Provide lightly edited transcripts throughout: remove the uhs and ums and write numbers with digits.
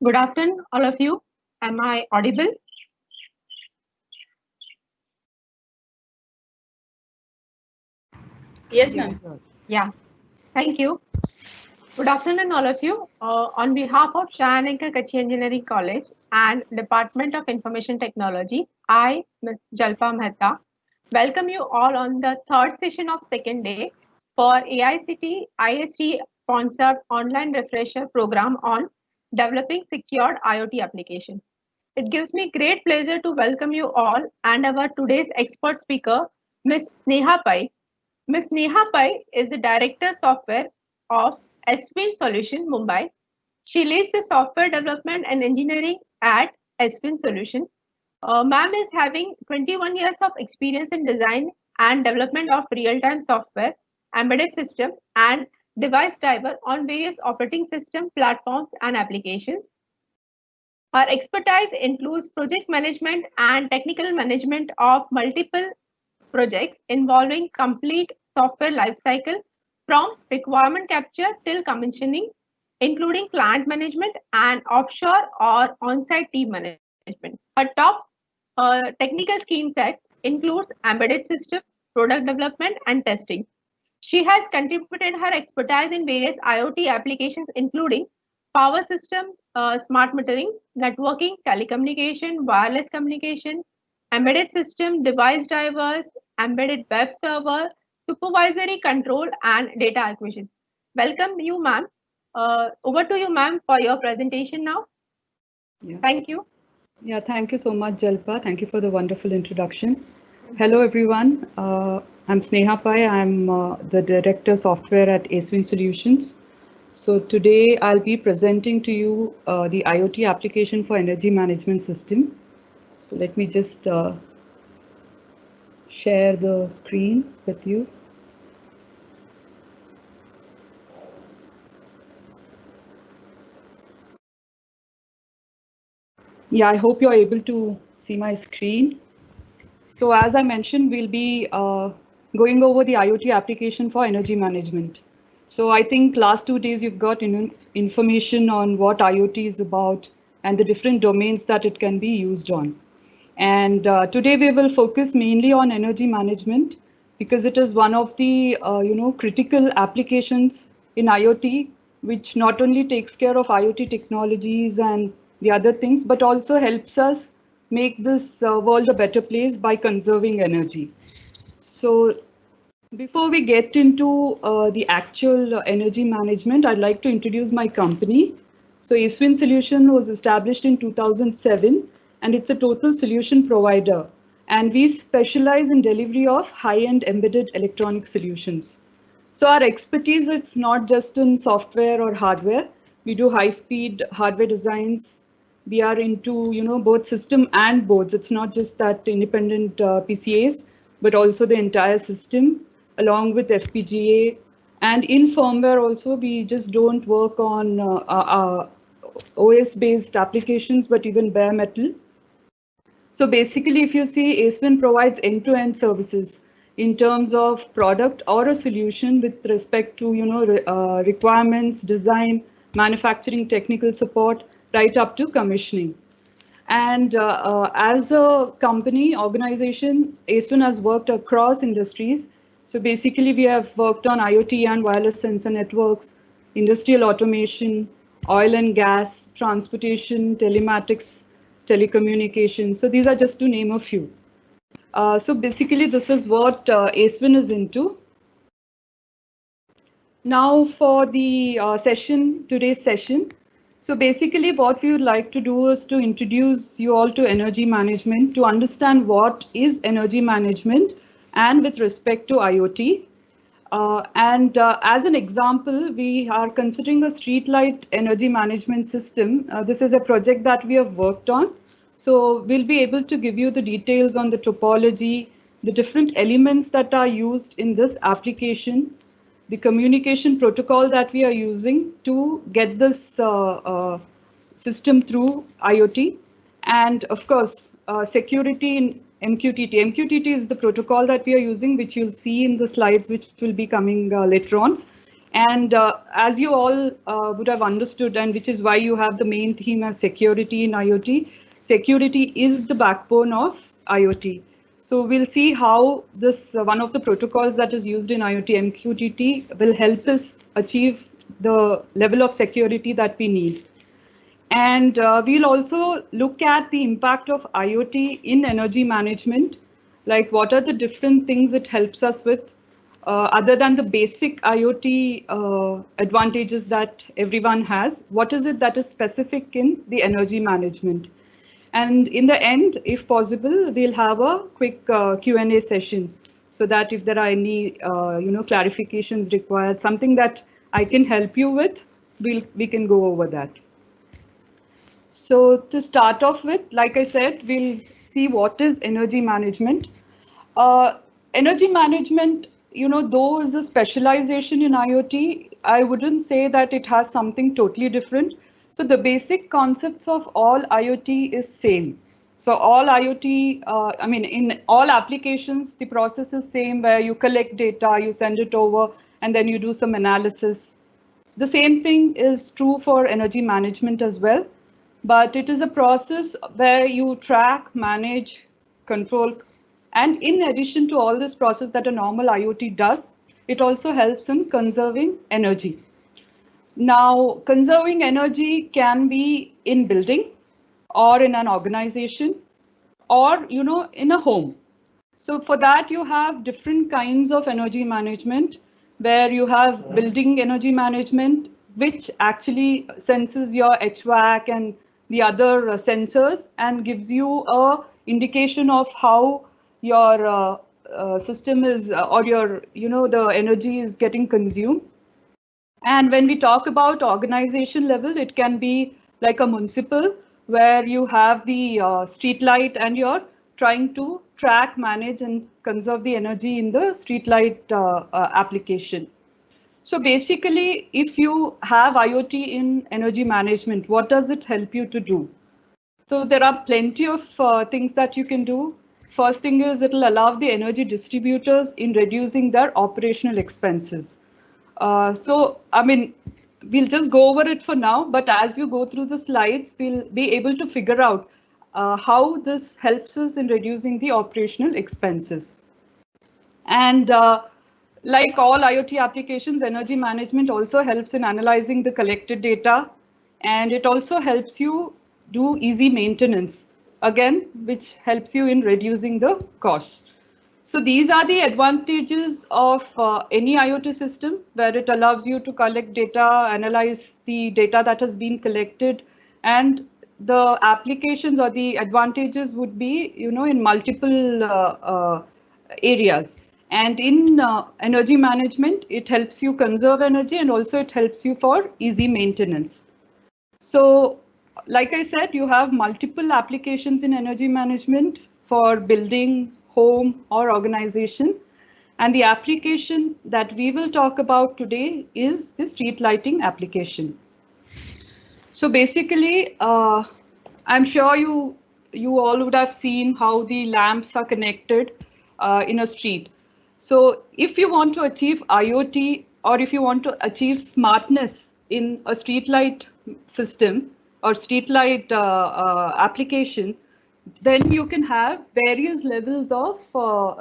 Good afternoon, all of you. Am I audible? Yes, Yeah, ma'am. sure. Yeah, thank you. Good afternoon, all of you. On behalf of Shayanika Kachi Engineering College and Department of Information Technology, I, Ms. Jalpa Mehta, welcome you all on the third session of second day for AICT IST sponsored online refresher program on developing secured IoT application. It gives me great pleasure to welcome you all and our today's expert speaker, Ms. Neha Pai. Ms. Neha Pai is the Director Software of SWIN Solution Mumbai. She leads the software development and engineering at SWIN Solution. Ma'am is having 21 years of experience in design and development of real-time software, embedded system, and device driver on various operating system platforms and applications. Her expertise includes project management and technical management of multiple projects involving complete software lifecycle from requirement capture till commissioning, including plant management and offshore or on-site team management. Her top technical skill set includes embedded system, product development, and testing. She has contributed her expertise in various IoT applications, including power system, smart metering, networking, telecommunication, wireless communication, embedded system, device drivers, embedded web server, supervisory control, and data acquisition. Welcome you, ma'am. Over to you, ma'am, for your presentation now. Yeah. Thank you. Yeah, thank you so much, Jalpa. Thank you for the wonderful introduction. Hello, everyone. I'm Sneha Pai. I'm the Director Software at ASWIN Solutions. So today I'll be presenting to you the IoT application for energy management system. So let me just share the screen with you. Yeah, I hope you're able to see my screen. So as I mentioned, we'll be going over the IoT application for energy management. So I think last 2 days you've got information on what IoT is about and the different domains that it can be used on. And today we will focus mainly on energy management because it is one of the critical applications in IoT, which not only takes care of IoT technologies and the other things, but also helps us make this world a better place by conserving energy. So before we get into the actual energy management, I'd like to introduce my company. So ASWIN Solution was established in 2007 and it's a total solution provider. And we specialize in delivery of high-end embedded electronic solutions. So our expertise, it's not just in software or hardware. We do high-speed hardware designs. We are into, both system and boards. It's not just that independent PCAs, but also the entire system along with FPGA. And in firmware also, we just don't work on OS-based applications, but even bare metal. So basically, if you see, ASWIN provides end-to-end services in terms of product or a solution with respect to requirements, design, manufacturing, technical support, right up to commissioning. And as a company, organization, ASWIN has worked across industries. So basically, we have worked on IoT and wireless sensor networks, industrial automation, oil and gas, transportation, telematics, telecommunication. So these are just to name a few. So basically, this is what ASWIN is into. Now for the today's session. So basically what we would like to do is to introduce you all to energy management, to understand what is energy management and with respect to IoT. And as an example, we are considering a streetlight energy management system. This is a project that we have worked on. So we'll be able to give you the details on the topology, the different elements that are used in this application, the communication protocol that we are using to get this system through IoT, and of course, security in MQTT. MQTT is the protocol that we are using, which you'll see in the slides, which will be coming later on. And as you all would have understood, and which is why you have the main theme as security in IoT, security is the backbone of IoT. So we'll see how this one of the protocols that is used in IoT, MQTT, will help us achieve the level of security that we need. And we'll also look at the impact of IoT in energy management, like what are the different things it helps us with, other than the basic IoT advantages that everyone has. What is it that is specific in the energy management? And in the end, if possible, we'll have a quick Q&A session, so that if there are any clarifications required, something that I can help you with, we can go over that. So to start off with, like I said, we'll see what is energy management. Energy management, though is a specialization in IoT, I wouldn't say that it has something totally different. So the basic concepts of all IoT is same. So all IoT, in all applications, the process is same, where you collect data, you send it over, and then you do some analysis. The same thing is true for energy management as well. But it is a process where you track, manage, control, and in addition to all this process that a normal IoT does, it also helps in conserving energy. Now, conserving energy can be in building, or in an organization, or in a home. So for that, you have different kinds of energy management, where you have building energy management, which actually senses your HVAC and the other sensors, and gives you a indication of how your system is, or your, the energy is getting consumed. And when we talk about organization level, it can be like a municipal, where you have the street light and you're trying to track, manage, and conserve the energy in the street light application. So basically, if you have IoT in energy management, what does it help you to do? So there are plenty of things that you can do. First thing is, it will allow the energy distributors in reducing their operational expenses. We'll just go over it for now, but as you go through the slides, we'll be able to figure out how this helps us in reducing the operational expenses. And like all IoT applications, energy management also helps in analyzing the collected data, and it also helps you do easy maintenance, again, which helps you in reducing the cost. So these are the advantages of any IoT system, where it allows you to collect data, analyze the data that has been collected, and the applications or the advantages would be, in multiple areas. And in energy management, it helps you conserve energy, and also it helps you for easy maintenance. So, like I said, you have multiple applications in energy management for building, home, or organization. And the application that we will talk about today is the street lighting application. So basically, I'm sure you all would have seen how the lamps are connected in a street. So if you want to achieve IoT, or if you want to achieve smartness in a streetlight system or streetlight application, then you can have various levels of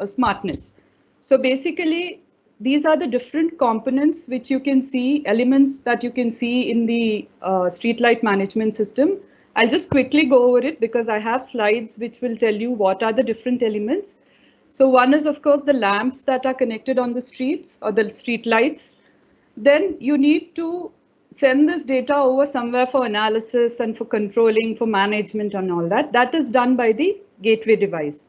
smartness. So basically, these are the different components which you can see, elements that you can see in the streetlight management system. I'll just quickly go over it because I have slides which will tell you what are the different elements. So one is, of course, the lamps that are connected on the streets, or the street lights. Then you need to send this data over somewhere for analysis and for controlling, for management and all that. That is done by the gateway device.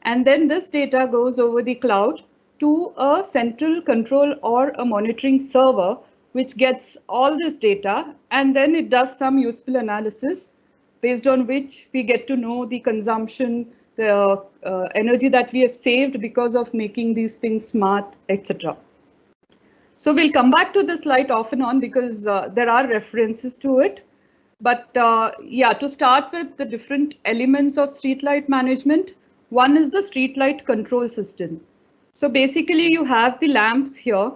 And then this data goes over the cloud to a central control or a monitoring server, which gets all this data, and then it does some useful analysis based on which we get to know the consumption, the energy that we have saved because of making these things smart, etc. So we'll come back to this slide off and on because there are references to it. But yeah, to start with the different elements of streetlight management, one is the streetlight control system. So basically you have the lamps here,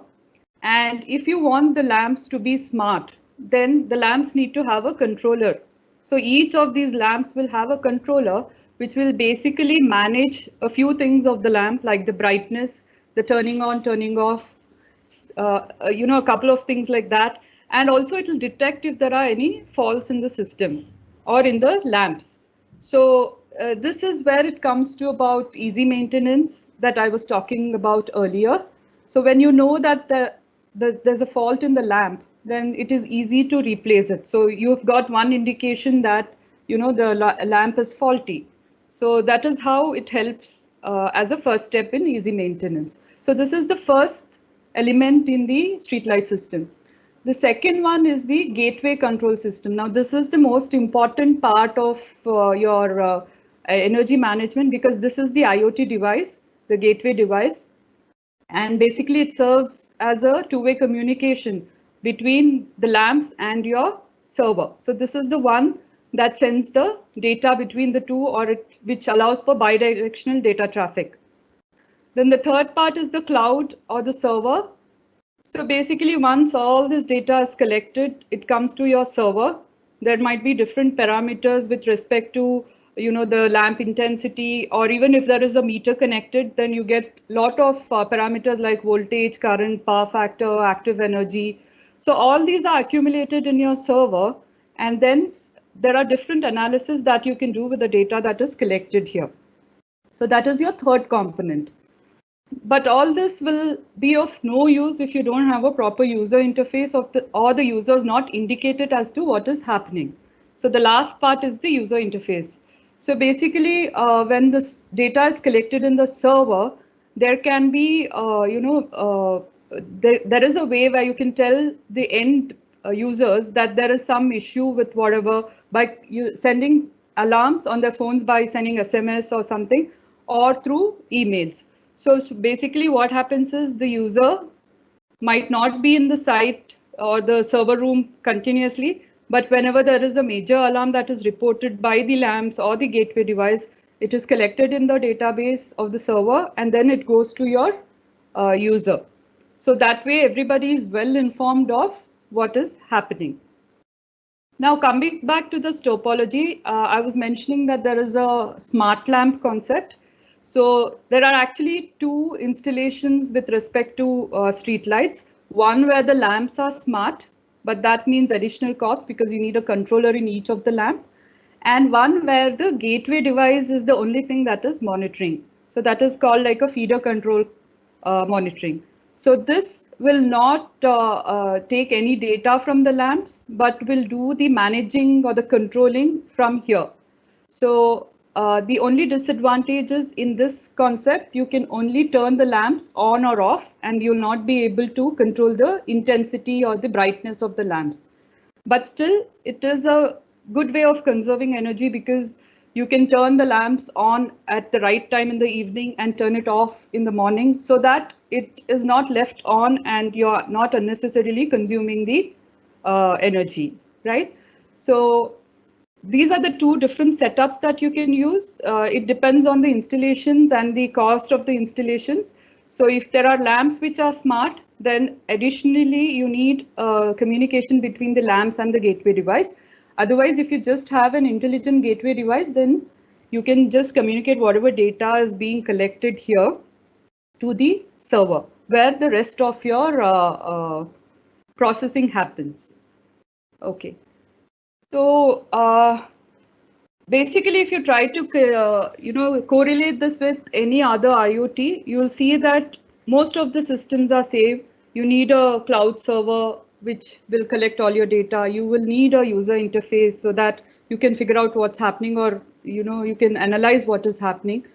And if you want the lamps to be smart, then the lamps need to have a controller. So each of these lamps will have a controller which will basically manage a few things of the lamp, like the brightness, the turning on, turning off, a couple of things like that. And also it will detect if there are any faults in the system or in the lamps. So this is where it comes to about easy maintenance that I was talking about earlier. So when you know that there's a fault in the lamp, then it is easy to replace it. So you've got one indication that the lamp is faulty. So that is how it helps as a first step in easy maintenance. So this is the first element in the streetlight system. The second one is the gateway control system. Now this is the most important part of your energy management, because this is the IoT device, the gateway device. And basically it serves as a two-way communication between the lamps and your server. So this is the one that sends the data between the two, or which allows for bidirectional data traffic. Then the third part is the cloud or the server. So basically, once all this data is collected, it comes to your server. There might be different parameters with respect to the lamp intensity, or even if there is a meter connected, then you get a lot of parameters like voltage, current, power factor, active energy. So all these are accumulated in your server, and then there are different analysis that you can do with the data that is collected here. So that is your third component. But all this will be of no use if you don't have a proper user interface or the user is not indicated as to what is happening. So the last part is the user interface. So basically, when this data is collected in the server, there can be, there is a way where you can tell the end users that there is some issue with whatever, by sending alarms on their phones, by sending SMS or something, or through emails. So basically what happens is the user might not be in the site or the server room continuously, but whenever there is a major alarm that is reported by the lamps or the gateway device, it is collected in the database of the server, and then it goes to your user. So that way everybody is well informed of what is happening. Now coming back to this topology, I was mentioning that there is a smart lamp concept. So there are actually two installations with respect to street lights. One where the lamps are smart, but that means additional cost because you need a controller in each of the lamp. And one where the gateway device is the only thing that is monitoring. So that is called like a feeder control monitoring. So this will not take any data from the lamps, but will do the managing or the controlling from here. So the only disadvantage is in this concept, you can only turn the lamps on or off, and you'll not be able to control the intensity or the brightness of the lamps. But still, it is a good way of conserving energy, because you can turn the lamps on at the right time in the evening and turn it off in the morning, so that it is not left on and you're not unnecessarily consuming the energy, right? So these are the two different setups that you can use. It depends on the installations and the cost of the installations. So if there are lamps which are smart, then additionally you need communication between the lamps and the gateway device. Otherwise, if you just have an intelligent gateway device, then you can just communicate whatever data is being collected here to the server, where the rest of your processing happens. Okay. So basically, if you try to correlate this with any other IoT, you will see that most of the systems are safe. You need a cloud server which will collect all your data. You will need a user interface so that you can figure out what's happening, or you can analyze what is happening.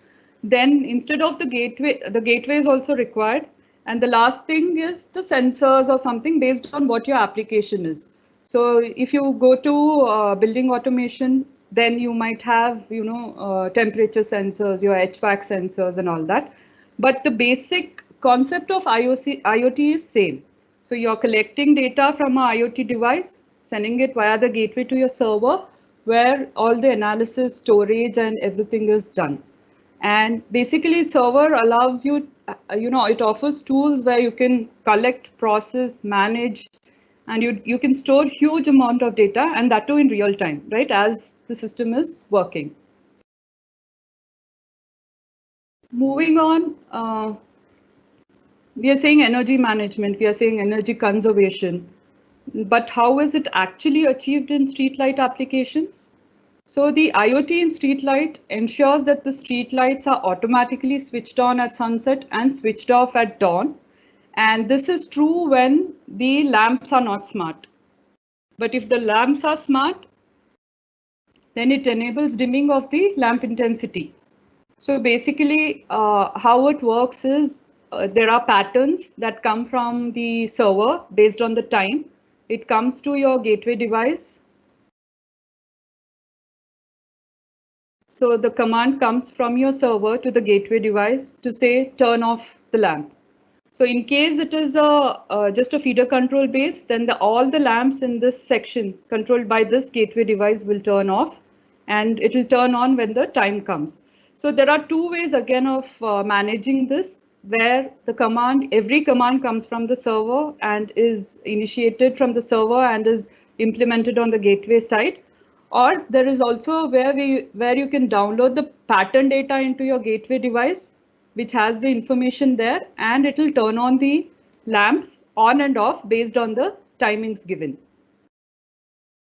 Then instead of the gateway is also required. And the last thing is the sensors or something based on what your application is. So if you go to building automation, then you might have, temperature sensors, your HVAC sensors and all that. But the basic concept of IoT is same. So you're collecting data from an IoT device, sending it via the gateway to your server, where all the analysis, storage, and everything is done. And basically, server allows you it offers tools where you can collect, process, manage, and you can store huge amount of data, and that too in real time, right, as the system is working. Moving on, we are saying energy management, we are saying energy conservation, but how is it actually achieved in streetlight applications? So the IoT in streetlight ensures that the streetlights are automatically switched on at sunset and switched off at dawn. And this is true when the lamps are not smart. But if the lamps are smart, then it enables dimming of the lamp intensity. So basically, how it works is there are patterns that come from the server based on the time. It comes to your gateway device. So the command comes from your server to the gateway device to say turn off the lamp. So in case it is just a feeder control base, then all the lamps in this section controlled by this gateway device will turn off, and it will turn on when the time comes. So there are two ways again of managing this, where every command comes from the server and is initiated from the server and is implemented on the gateway side. Or there is also where you can download the pattern data into your gateway device, which has the information there, and it will turn on the lamps on and off based on the timings given.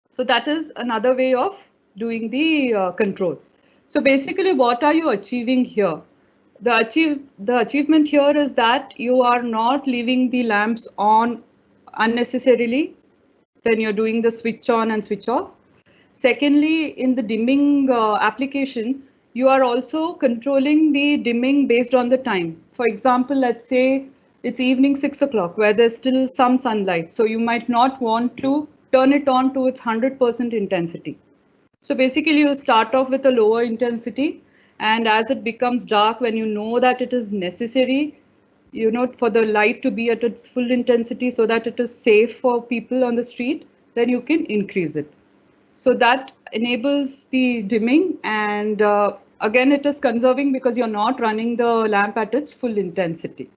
So that is another way of doing the control. So basically, what are you achieving here? The achievement here is that you are not leaving the lamps on unnecessarily when you're doing the switch on and switch off. Secondly, in the dimming application, you are also controlling the dimming based on the time. For example, let's say it's evening 6 o'clock where there's still some sunlight. So you might not want to turn it on to its 100% intensity. So basically you'll start off with a lower intensity, and as it becomes dark, when you know that it is necessary, for the light to be at its full intensity so that it is safe for people on the street, then you can increase it. So that enables the dimming, and again, it is conserving because you're not running the lamp at its full intensity.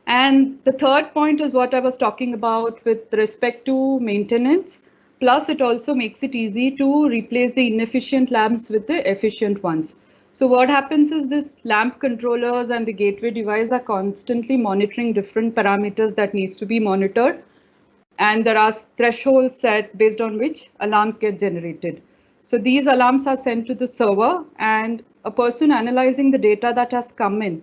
And the third point is what I was talking about with respect to maintenance. Plus, it also makes it easy to replace the inefficient lamps with the efficient ones. So what happens is this lamp controllers and the gateway device are constantly monitoring different parameters that needs to be monitored. And there are thresholds set based on which alarms get generated. So these alarms are sent to the server, and a person analyzing the data that has come in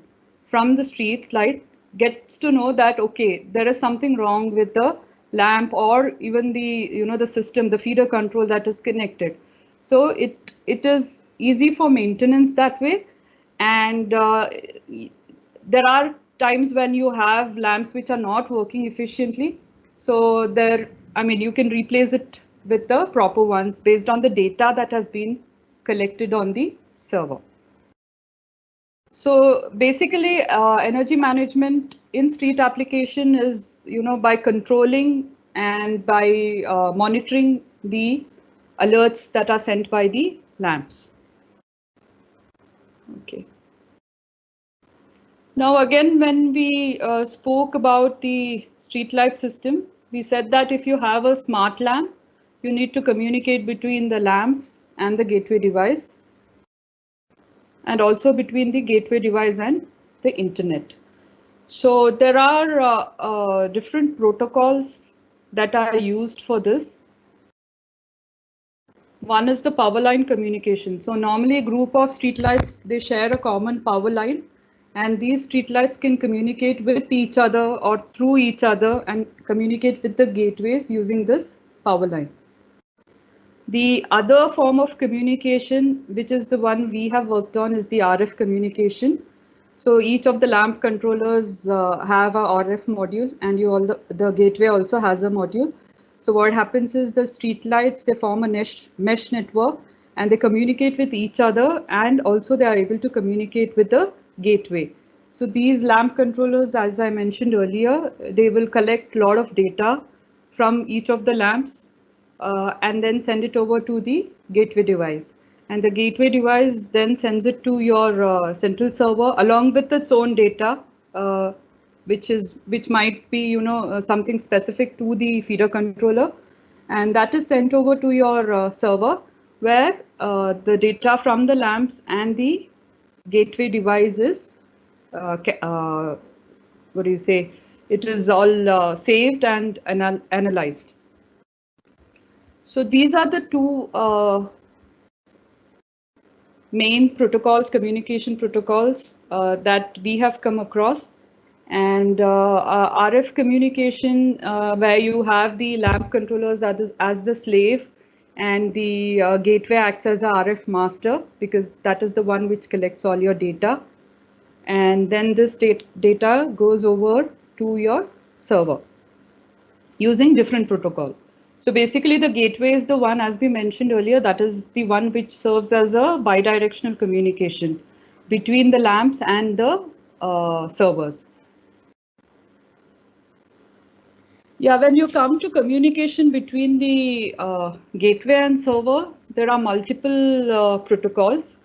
from the street light gets to know that, okay, there is something wrong with the lamp or even the system, the feeder control that is connected. So it is easy for maintenance that way. And there are times when you have lamps which are not working efficiently. So you can replace it with the proper ones based on the data that has been collected on the server. So basically, energy management in street application is, by controlling and by monitoring the alerts that are sent by the lamps. Okay. Now again, when we spoke about the streetlight system, we said that if you have a smart lamp, you need to communicate between the lamps and the gateway device, and also between the gateway device and the internet. So there are different protocols that are used for this. One is the power line communication. So normally a group of streetlights, they share a common power line, and these streetlights can communicate with each other or through each other and communicate with the gateways using this power line. The other form of communication, which is the one we have worked on, is the RF communication. So each of the lamp controllers have a RF module, and the gateway also has a module. So what happens is the streetlights, they form a mesh network, and they communicate with each other, and also they are able to communicate with the gateway. So these lamp controllers, as I mentioned earlier, they will collect a lot of data from each of the lamps and then send it over to the gateway device. and the gateway device then sends it to your central server along with its own data, which might be something specific to the feeder controller, and that is sent over to your server, where the data from the lamps and the gateway device is what do you say? It is all saved and analyzed. So these are the two main protocols, communication protocols that we have come across. And RF communication, where you have the lamp controllers as the slave, and the gateway acts as a RF master, because that is the one which collects all your data. And then this data goes over to your server using different protocol. So basically the gateway is the one, as we mentioned earlier, that is the one which serves as a bidirectional communication between the lamps and the servers. Yeah, when you come to communication between the gateway and server, there are multiple protocols,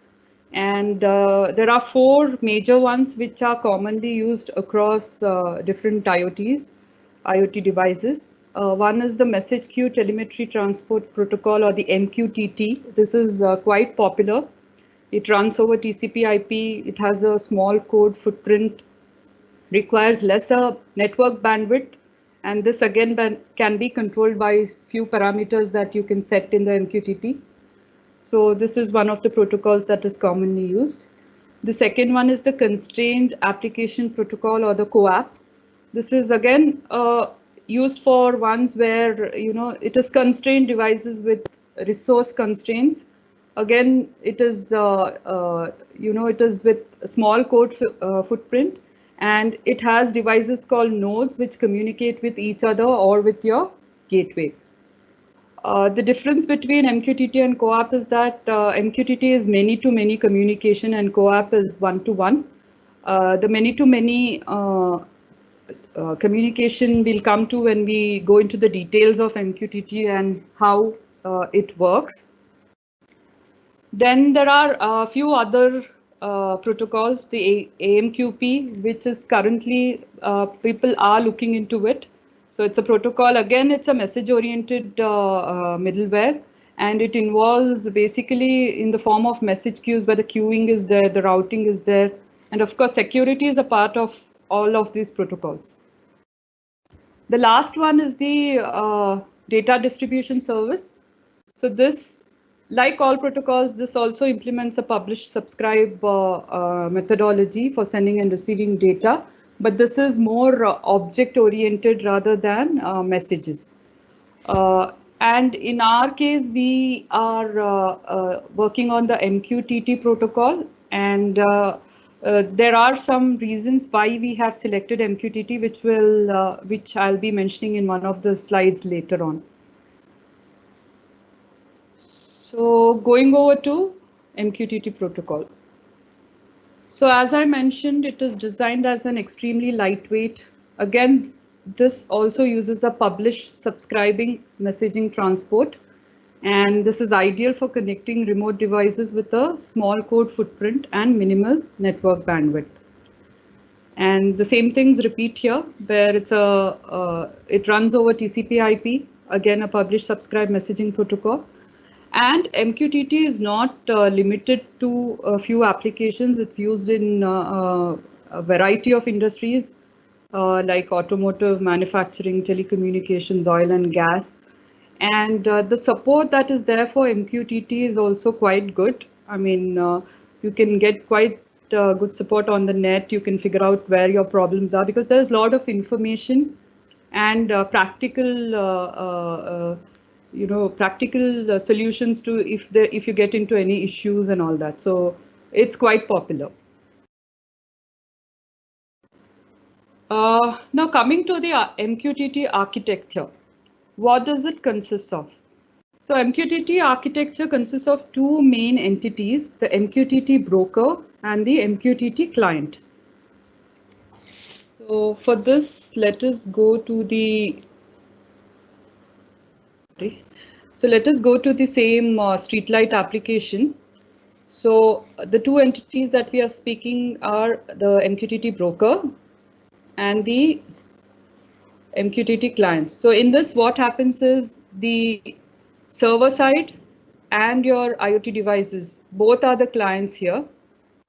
and there are 4 major ones which are commonly used across different IoT devices. One is the Message Queue Telemetry Transport Protocol, or the MQTT. This is quite popular. It runs over TCP/IP. It has a small code footprint, requires lesser network bandwidth, and this again can be controlled by few parameters that you can set in the MQTT. So this is one of the protocols that is commonly used. The second one is the Constrained Application Protocol, or the COAP. This is again used for ones where it is constrained devices with resource constraints. Again, it is it is with a small code footprint, and it has devices called nodes which communicate with each other or with your gateway. The difference between MQTT and COAP is that MQTT is many-to-many communication and COAP is one-to-one. The many-to-many communication we'll come to when we go into the details of MQTT and how it works. Then there are a few other protocols, the AMQP, which is currently people are looking into it. So it's a protocol, again, it's a message-oriented middleware, and it involves basically in the form of message queues where the queuing is there, the routing is there, and of course security is a part of all of these protocols. The last one is the data distribution service. So this, like all protocols, this also implements a publish-subscribe methodology for sending and receiving data, but this is more object-oriented rather than messages. And in our case, we are working on the MQTT protocol, and there are some reasons why we have selected MQTT, which I'll be mentioning in one of the slides later on. So going over to MQTT protocol. So as I mentioned, it is designed as an extremely lightweight. Again, this also uses a publish-subscribing messaging transport. And this is ideal for connecting remote devices with a small code footprint and minimal network bandwidth. And the same things repeat here, where it runs over TCP/IP, again a publish-subscribe messaging protocol. And MQTT is not limited to a few applications. It's used in a variety of industries like automotive, manufacturing, telecommunications, oil and gas. And the support that is there for MQTT is also quite good. I mean, you can get quite good support on the net. You can figure out where your problems are, because there's a lot of information and practical practical solutions to if you get into any issues and all that. So it's quite popular. Now coming to the MQTT architecture, what does it consist of? So MQTT architecture consists of 2 main entities, the MQTT broker and the MQTT client. So for this, let us go to the So let us go to the same Streetlight application. So the two entities that we are speaking are the MQTT broker and the MQTT clients. So in this, what happens is the server side and your IoT devices, both are the clients here,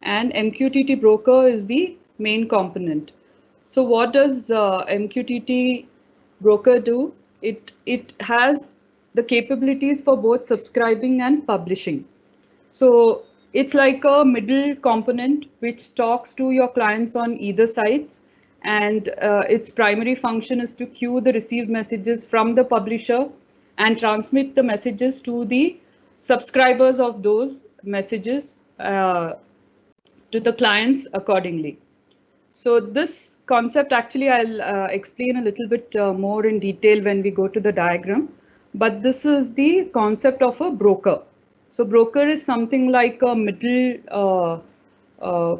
and MQTT broker is the main component. So what does MQTT broker do? It has the capabilities for both subscribing and publishing. So it's like a middle component which talks to your clients on either sides, and its primary function is to queue the received messages from the publisher and transmit the messages to the subscribers of those messages to the clients accordingly. So this concept actually I'll explain a little bit more in detail when we go to the diagram, but this is the concept of a broker. So broker is something like a middle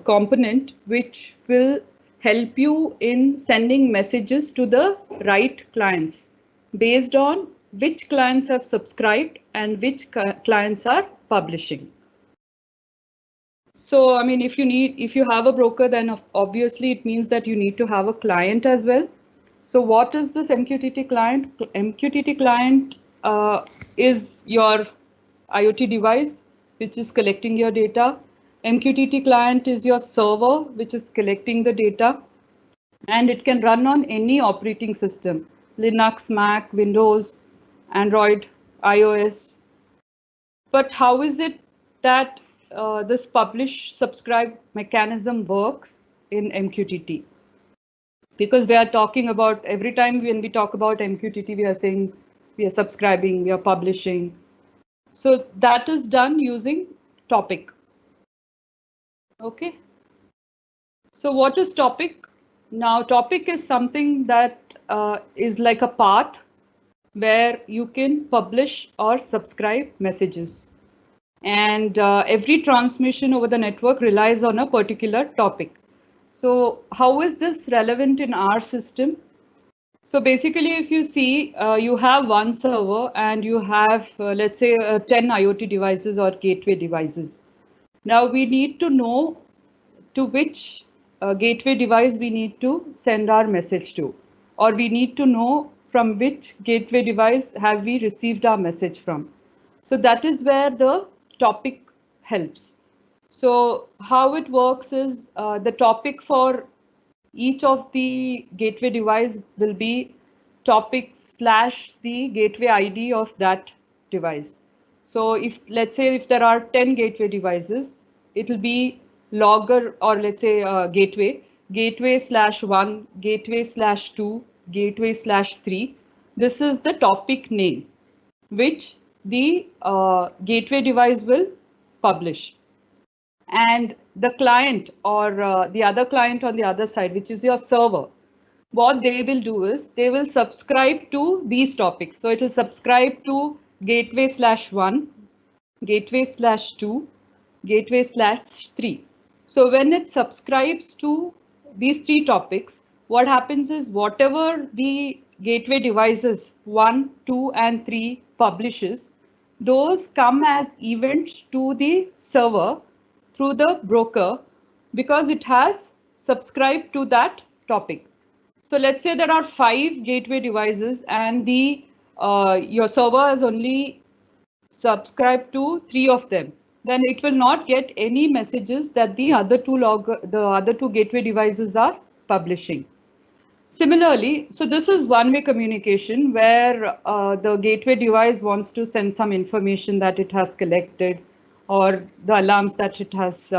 component which will help you in sending messages to the right clients based on which clients have subscribed and which clients are publishing. So, I mean, if you have a broker, then obviously it means that you need to have a client as well. So what is this MQTT client? MQTT client is your IoT device, which is collecting your data. MQTT client is your server, which is collecting the data. And it can run on any operating system, Linux, Mac, Windows, Android, iOS. But how is it that this publish subscribe mechanism works in MQTT? Because we are talking about, every time when we talk about MQTT, we are saying we are subscribing, we are publishing. So that is done using topic. Okay. So what is topic? Now topic is something that is like a path where you can publish or subscribe messages. And every transmission over the network relies on a particular topic. So how is this relevant in our system? So basically, if you see, you have one server and you have, let's say, 10 IoT devices or gateway devices. Now we need to know to which gateway device we need to send our message to, or we need to know from which gateway device have we received our message from. So that is where the topic helps. So how it works is the topic for each of the gateway device will be topic / the gateway ID of that device. So if, let's say, if there are 10 gateway devices, it will be logger, or let's say gateway /1, gateway /2, gateway /3. This is the topic name which the gateway device will publish. And the client, or the other client on the other side, which is your server, what they will do is they will subscribe to these topics. So it will subscribe to gateway /1, gateway /2, gateway /3. So when it subscribes to these three topics, what happens is whatever the gateway devices 1, 2, and 3 publishes, those come as events to the server through the broker because it has subscribed to that topic. So let's say there are 5 gateway devices and the your server has only subscribed to 3 of them. Then it will not get any messages that the other two gateway devices are publishing. Similarly, so this is one-way communication where the gateway device wants to send some information that it has collected, or the alarms that it has,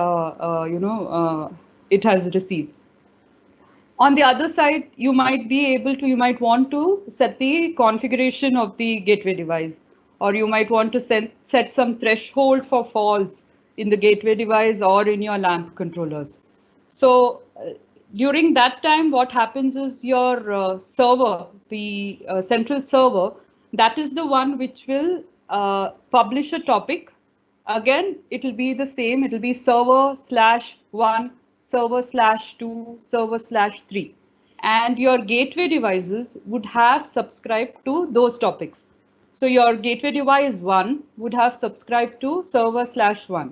it has received. On the other side, you might want to set the configuration of the gateway device, or you might want to set some threshold for faults in the gateway device or in your LAMP controllers. So during that time, what happens is your server, the central server, that is the one which will publish a topic. Again, it will be the same. It will be server /1, server /2, server /3. And your gateway devices would have subscribed to those topics. So your gateway device 1 would have subscribed to server /1.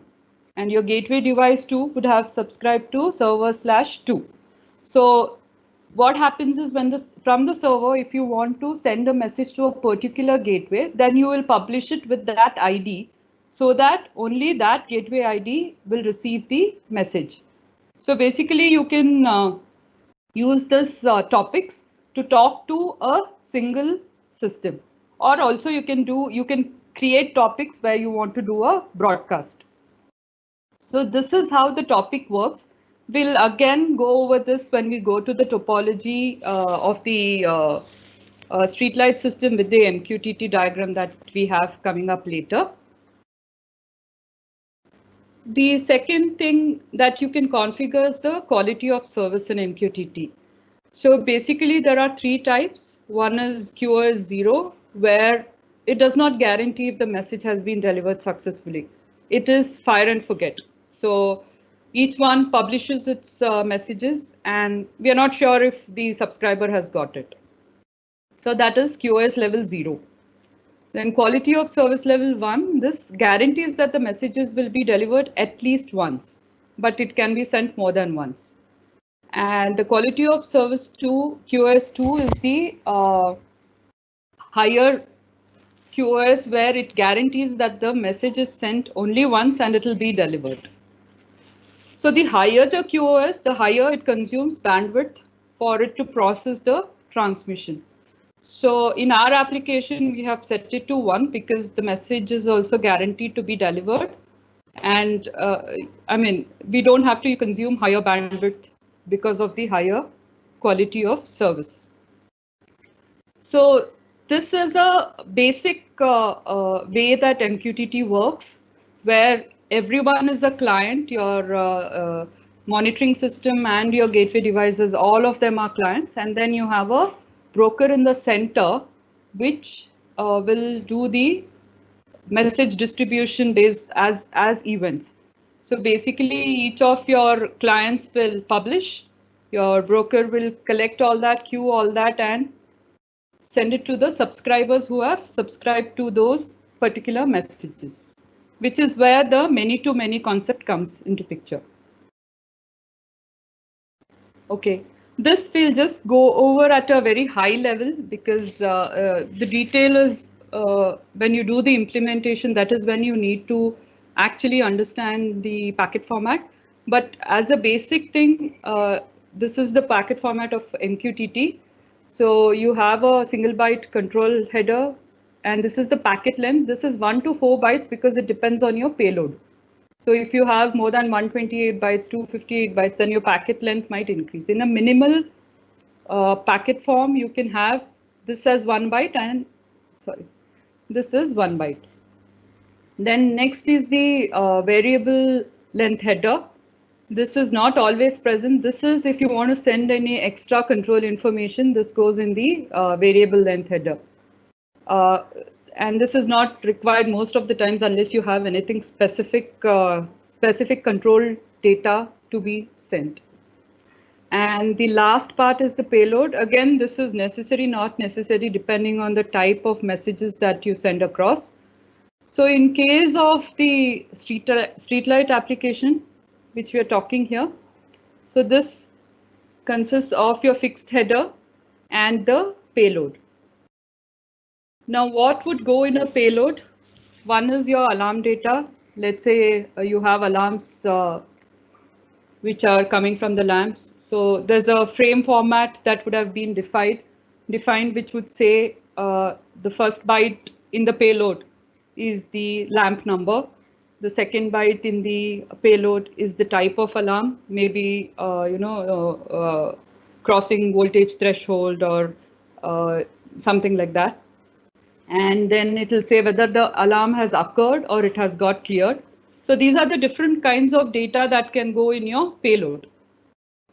and your gateway device 2 would have subscribed to server/2. So what happens is when from the server, if you want to send a message to a particular gateway, then you will publish it with that ID so that only that gateway ID will receive the message. So basically you can use this topics to talk to a single system, or also you can create topics where you want to do a broadcast. So this is how the topic works. We'll again go over this when we go to the topology of the streetlight system with the MQTT diagram that we have coming up later. The second thing that you can configure is the quality of service in MQTT. So basically there are three types. One is QoS 0, where it does not guarantee if the message has been delivered successfully. It is fire and forget. So each one publishes its messages and we are not sure if the subscriber has got it. So that is QoS level 0. Then quality of service level 1, this guarantees that the messages will be delivered at least once, but it can be sent more than once. And the quality of service 2, QoS 2, is the higher QoS, where it guarantees that the message is sent only once and it will be delivered. So the higher the QoS, the higher it consumes bandwidth for it to process the transmission. So in our application, we have set it to 1 because the message is also guaranteed to be delivered. And I mean, we don't have to consume higher bandwidth because of the higher quality of service. So this is a basic way that MQTT works, where everyone is a client. Your monitoring system and your gateway devices, all of them are clients. And then you have a broker in the center, which will do the message distribution based as events. So basically each of your clients will publish, your broker will collect all that, queue all that, and send it to the subscribers who have subscribed to those particular messages, which is where the many-to-many concept comes into picture. Okay, this we'll just go over at a very high level because the detail is when you do the implementation, that is when you need to actually understand the packet format. But as a basic thing, this is the packet format of MQTT. So you have a single byte control header, and this is the packet length. This is 1 to 4 bytes because it depends on your payload. So if you have more than 128 bytes, 258 bytes, then your packet length might increase. In a minimal packet form, you can have this as 1 byte and, sorry, this is 1 byte. Then next is the variable length header. This is not always present. This is if you want to send any extra control information, this goes in the variable length header. And this is not required most of the times unless you have anything specific, specific control data to be sent. And the last part is the payload. Again, this is necessary, not necessary, depending on the type of messages that you send across. So in case of the streetlight application, which we are talking here, so this consists of your fixed header and the payload. Now, what would go in a payload? One is your alarm data. Let's say you have alarms which are coming from the lamps. So there's a frame format that would have been defined, which would say the first byte in the payload is the lamp number. The second byte in the payload is the type of alarm, maybe crossing voltage threshold or something like that. And then it will say whether the alarm has occurred or it has got cleared. So these are the different kinds of data that can go in your payload.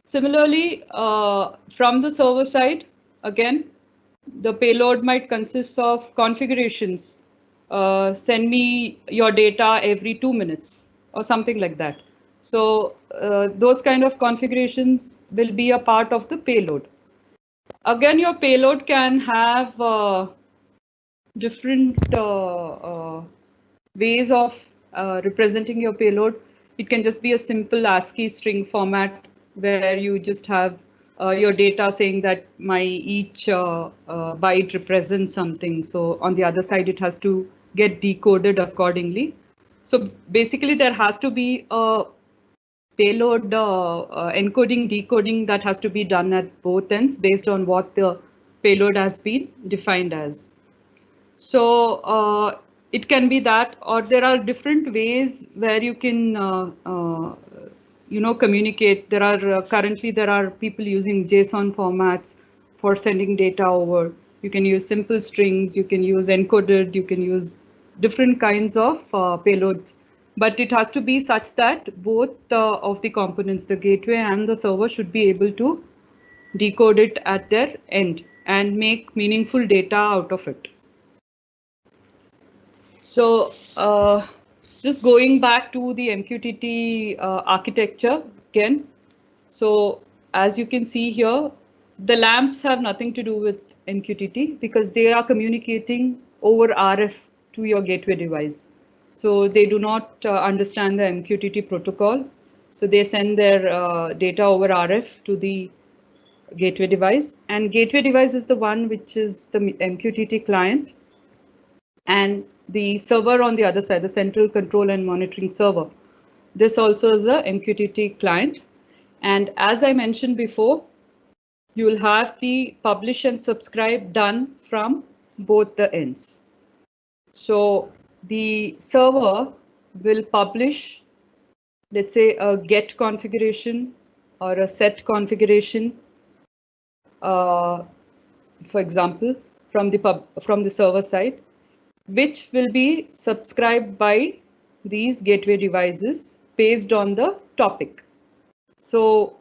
Similarly, from the server side, again, the payload might consist of configurations. Send me your data every 2 minutes or something like that. So those kind of configurations will be a part of the payload. Again, your payload can have different ways of representing your payload. it can just be a simple ASCII string format where you just have your data saying that my each byte represents something. So on the other side, it has to get decoded accordingly. So basically, there has to be a payload encoding, decoding that has to be done at both ends based on what the payload has been defined as. So it can be that, or there are different ways where you can communicate. There are currently there are people using JSON formats for sending data over. You can use simple strings, you can use encoded, you can use different kinds of payloads, but it has to be such that both of the components, the gateway and the server, should be able to decode it at their end and make meaningful data out of it. So just going back to the MQTT architecture again. So as you can see here, the lamps have nothing to do with MQTT because they are communicating over RF to your gateway device. So they do not understand the MQTT protocol. So they send their data over RF to the gateway device, and gateway device is the one which is the MQTT client, and the server on the other side, the central control and monitoring server. This also is a MQTT client. And as I mentioned before, you will have the publish and subscribe done from both the ends. So the server will publish, let's say, a get configuration or a set configuration, for example, from the server side, which will be subscribed by these gateway devices based on the topic. So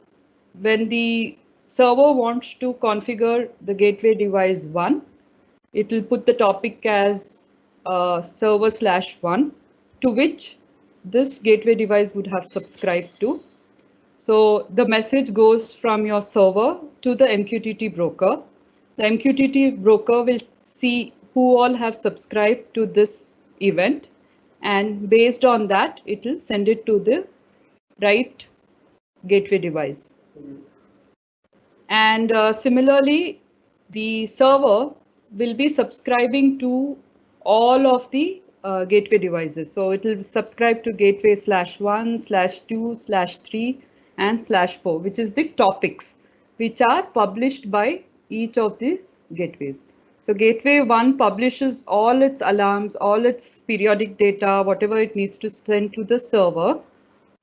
when the server wants to configure the gateway device 1, it will put the topic as server/1, to which this gateway device would have subscribed to. So the message goes from your server to the MQTT broker. The MQTT broker will see who all have subscribed to this event, and based on that, it will send it to the right gateway device. And similarly, the server will be subscribing to all of the gateway devices. So it will subscribe to gateway/1/2/3 and /4, which is the topics which are published by each of these gateways. So gateway 1 publishes all its alarms, all its periodic data, whatever it needs to send to the server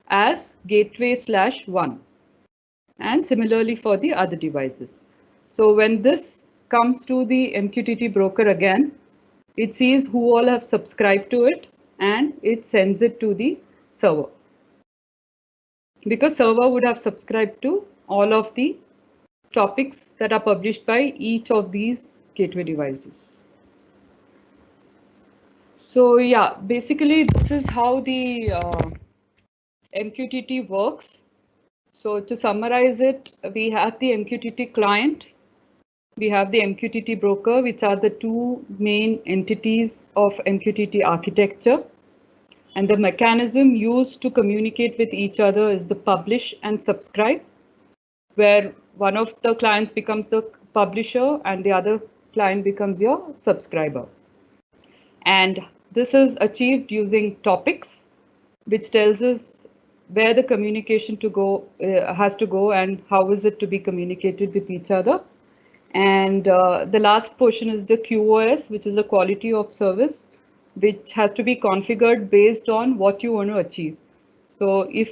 as gateway/1. And similarly for the other devices. So when this comes to the MQTT broker again, it sees who all have subscribed to it and it sends it to the server. Because server would have subscribed to all of the topics that are published by each of these gateway devices. So yeah, basically this is how the MQTT works. So to summarize it, we have the MQTT client, we have the MQTT broker, which are the two main entities of MQTT architecture. And the mechanism used to communicate with each other is the publish and subscribe, where one of the clients becomes the publisher and the other client becomes your subscriber. And this is achieved using topics, which tells us where the communication to go has to go and how is it to be communicated with each other. And the last portion is the QoS, which is a quality of service, which has to be configured based on what you want to achieve. So if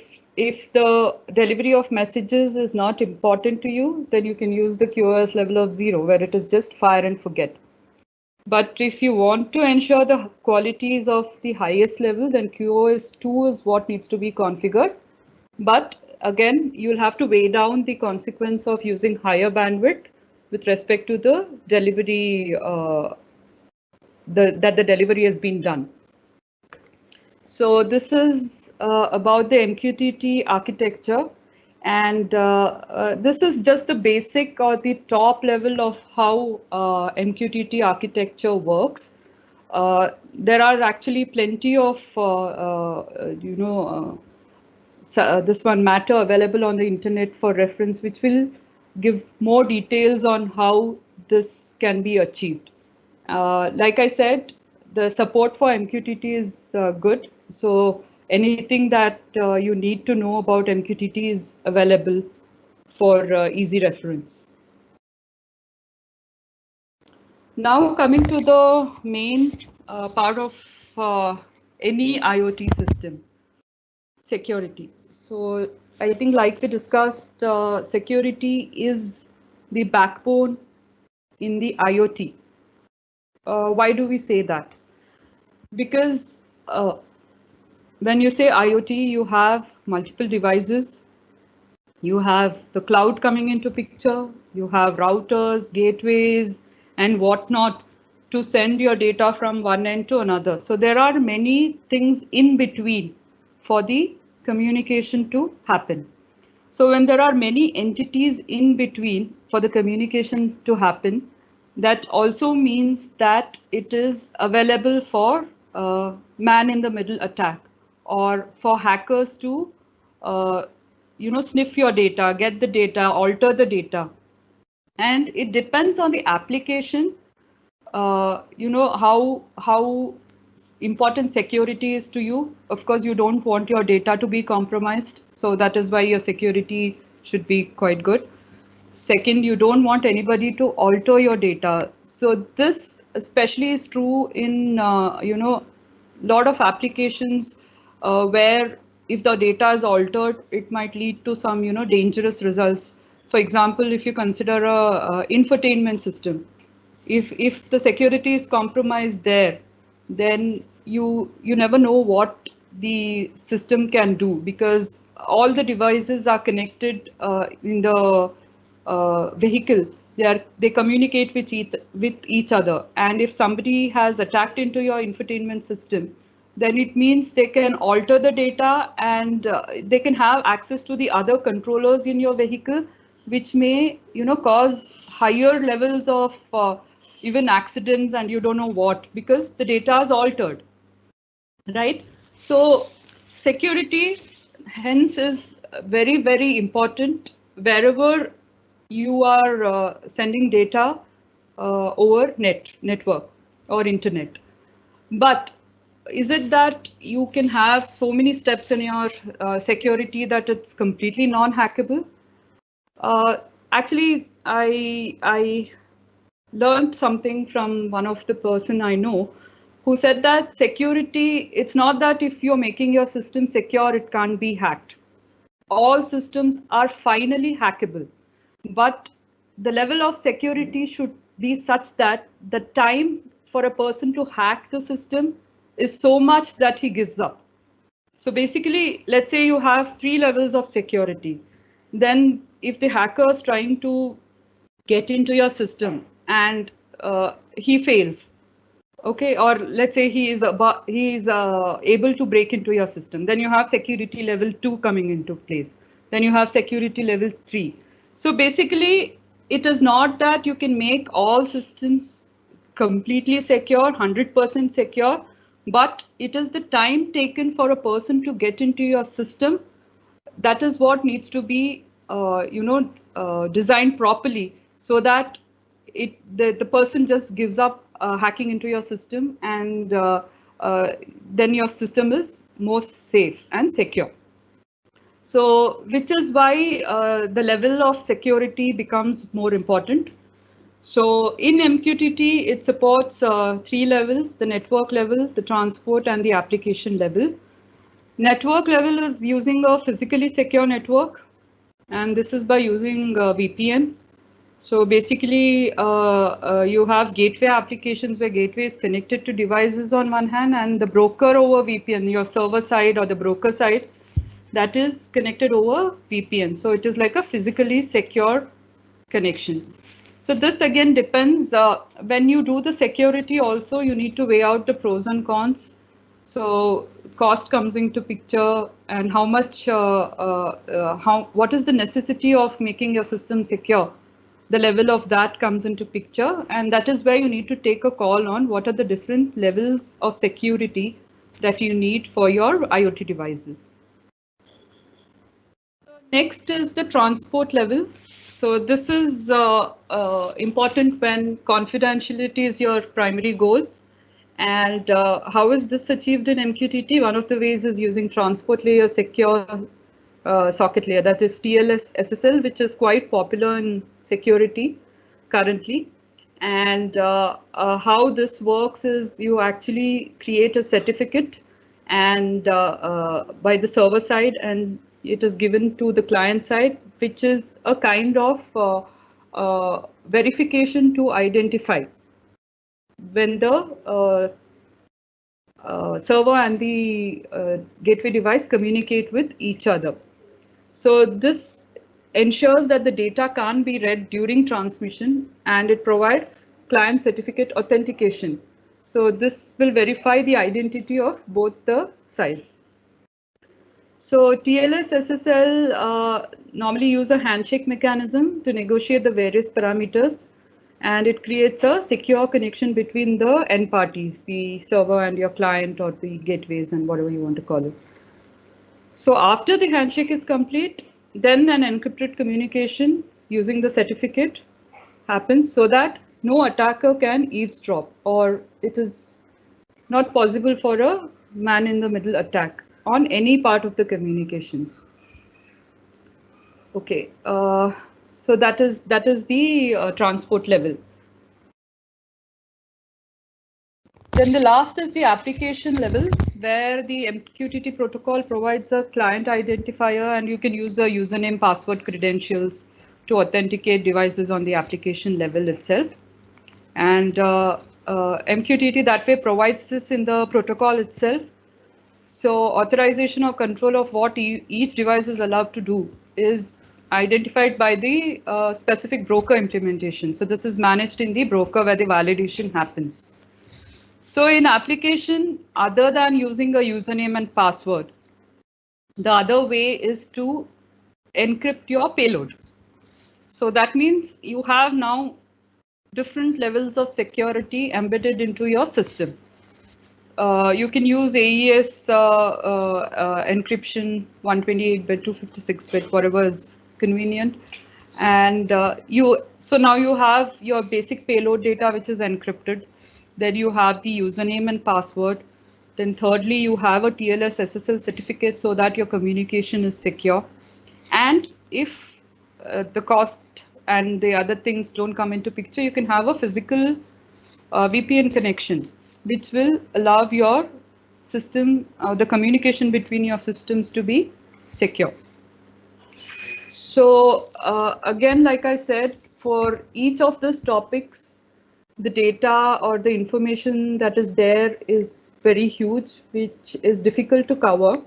the delivery of messages is not important to you, then you can use the QoS level of 0, where it is just fire and forget. But if you want to ensure the qualities of the highest level, then QoS 2 is what needs to be configured. But again, you'll have to weigh down the consequence of using higher bandwidth with respect to the delivery, that the delivery has been done. So this is about the MQTT architecture. And this is just the basic or the top level of how MQTT architecture works. There are actually plenty of this one matter available on the internet for reference, which will give more details on how this can be achieved. Like I said, the support for MQTT is good. So anything that you need to know about MQTT is available for easy reference. Now coming to the main part of any IoT system, security. So I think like we discussed, security is the backbone in the IoT. Why do we say that? Because when you say IoT, you have multiple devices, you have the cloud coming into picture, you have routers, gateways, and whatnot to send your data from one end to another. So there are many things in between for the communication to happen. So when there are many entities in between for the communication to happen, that also means that it is available for man-in-the-middle attack, or for hackers to sniff your data, get the data, alter the data. And it depends on the application, how important security is to you. Of course, you don't want your data to be compromised. So that is why your security should be quite good. Second, you don't want anybody to alter your data. So this especially is true in, lot of applications where if the data is altered, it might lead to some, dangerous results. For example, if you consider a infotainment system, if the security is compromised there, then you never know what the system can do, because all the devices are connected in the vehicle. They communicate with each other, and if somebody has attacked into your infotainment system, then it means they can alter the data, and they can have access to the other controllers in your vehicle, which may cause higher levels of even accidents, and you don't know what, because the data is altered, right? So security hence is very, very important wherever you are sending data over network or internet. But is it that you can have so many steps in your security that it's completely non-hackable? Actually, I learned something from one of the person I know, who said that security, it's not that if you're making your system secure, it can't be hacked. All systems are finally hackable, but the level of security should be such that the time for a person to hack the system is so much that he gives up. So basically, let's say you have 3 levels of security. Then if the hacker is trying to get into your system and he fails, okay, or let's say he is able to break into your system, then you have security level 2 coming into place. Then you have security level 3. So basically, it is not that you can make all systems completely secure, 100% secure, but it is the time taken for a person to get into your system. That is what needs to be, designed properly, so that the person just gives up hacking into your system, and then your system is more safe and secure. So, which is why the level of security becomes more important. So in MQTT, it supports 3 levels: the network level, the transport, and the application level. Network level is using a physically secure network, and this is by using VPN. So basically, you have gateway applications where gateway is connected to devices on one hand, and the broker over VPN, your server side or the broker side, that is connected over VPN. So it is like a physically secure connection. So this again depends, when you do the security also, you need to weigh out the pros and cons. So cost comes into picture, and how much, what is the necessity of making your system secure? The level of that comes into picture, and that is where you need to take a call on what are the different levels of security that you need for your IoT devices. Next is the transport level. So this is important when confidentiality is your primary goal. And how is this achieved in MQTT? One of the ways is using transport layer secure socket layer, that is TLS SSL, which is quite popular in security currently. And how this works is you actually create a certificate and by the server side, and it is given to the client side, which is a kind of verification to identify when the server and the gateway device communicate with each other. So this ensures that the data can't be read during transmission, and it provides client certificate authentication. So this will verify the identity of both the sides. So TLS SSL normally use a handshake mechanism to negotiate the various parameters, and it creates a secure connection between the end parties, the server and your client, or the gateways and whatever you want to call it. So after the handshake is complete, then an encrypted communication using the certificate happens so that no attacker can eavesdrop, or it is not possible for a man-in-the-middle attack on any part of the communications. Okay, so that is the transport level. Then the last is the application level, where the MQTT protocol provides a client identifier, and you can use a username, password, credentials to authenticate devices on the application level itself. And MQTT that way provides this in the protocol itself. So authorization or control of what each device is allowed to do is identified by the specific broker implementation. So this is managed in the broker where the validation happens. So in application, other than using a username and password, the other way is to encrypt your payload. So that means you have now different levels of security embedded into your system. You can use AES encryption, 128-bit, 256-bit, whatever is convenient. And so now you have your basic payload data, which is encrypted. Then you have the username and password. Then thirdly, you have a TLS SSL certificate so that your communication is secure. And if the cost and the other things don't come into picture, you can have a physical VPN connection, which will allow your system, the communication between your systems to be secure. So again, like I said, for each of these topics, the data or the information that is there is very huge, which is difficult to cover.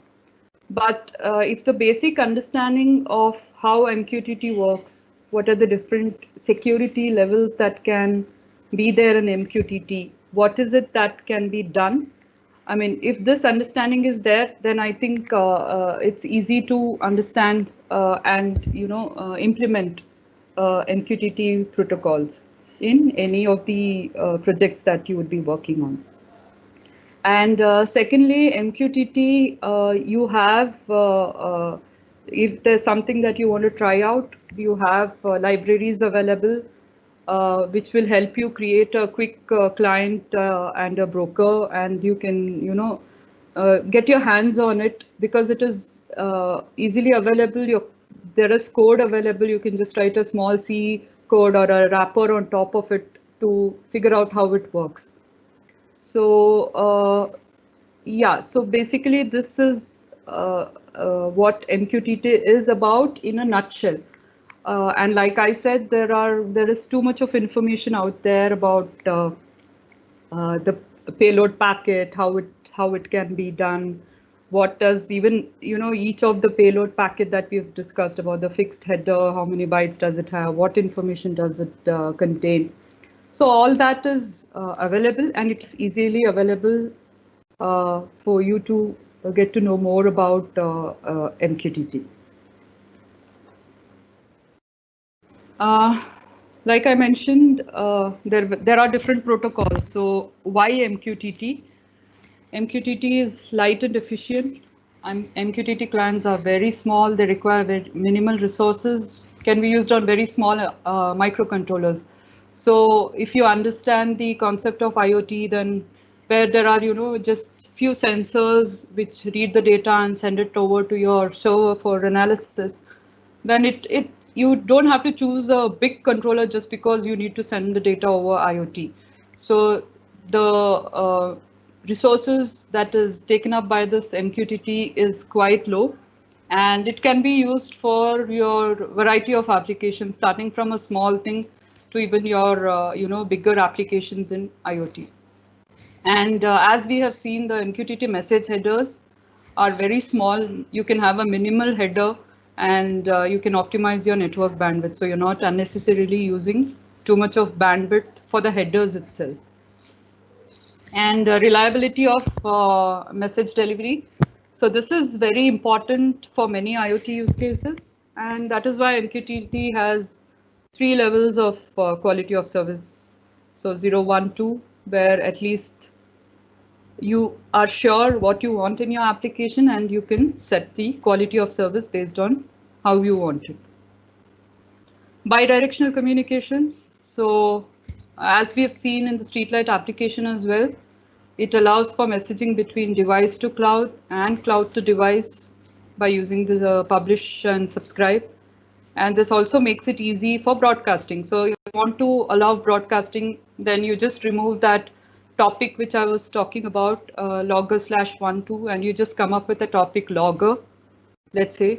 But if the basic understanding of how MQTT works, what are the different security levels that can be there in MQTT, what is it that can be done? I mean, if this understanding is there, then I think it's easy to understand and implement MQTT protocols in any of the projects that you would be working on. And secondly, MQTT, you have, if there's something that you want to try out, you have libraries available, which will help you create a quick client and a broker, and you can, get your hands on it because it is easily available. There is code available. You can just write a small C code or a wrapper on top of it to figure out how it works. So yeah, so basically this is what MQTT is about in a nutshell. And like I said, there is too much of information out there about the payload packet, how it can be done, what does even each of the payload packet that we've discussed about, the fixed header, how many bytes does it have, what information does it contain. So all that is available, and it is easily available for you to get to know more about MQTT. Like I mentioned, there are different protocols. So why MQTT? MQTT is light and efficient. MQTT clients are very small. They require very minimal resources, can be used on very small microcontrollers. So if you understand the concept of IoT, then where there are, just few sensors which read the data and send it over to your server for analysis, then you don't have to choose a big controller just because you need to send the data over IoT. So the resources that is taken up by this MQTT is quite low, and it can be used for your variety of applications, starting from a small thing to even your bigger applications in IoT. And as we have seen, the MQTT message headers are very small. You can have a minimal header, and you can optimize your network bandwidth. So you're not unnecessarily using too much of bandwidth for the headers itself. And reliability of message delivery. So this is very important for many IoT use cases. And that is why MQTT has 3 levels of quality of service. So 0, 1, 2, where at least you are sure what you want in your application, and you can set the quality of service based on how you want it. Bidirectional communications. So as we have seen in the Streetlight application as well, it allows for messaging between device to cloud and cloud to device by using the publish and subscribe. And this also makes it easy for broadcasting. So if you want to allow broadcasting, then you just remove that topic which I was talking about, logger/12, and you just come up with a topic logger, let's say.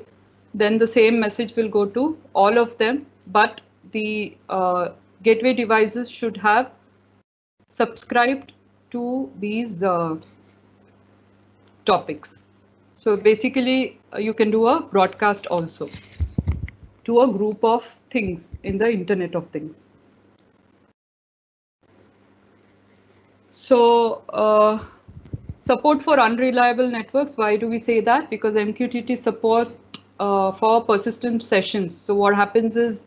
Then the same message will go to all of them, but the gateway devices should have subscribed to these topics. So basically, you can do a broadcast also to a group of things in the Internet of Things. So support for unreliable networks. Why do we say that? Because MQTT support for persistent sessions. So what happens is,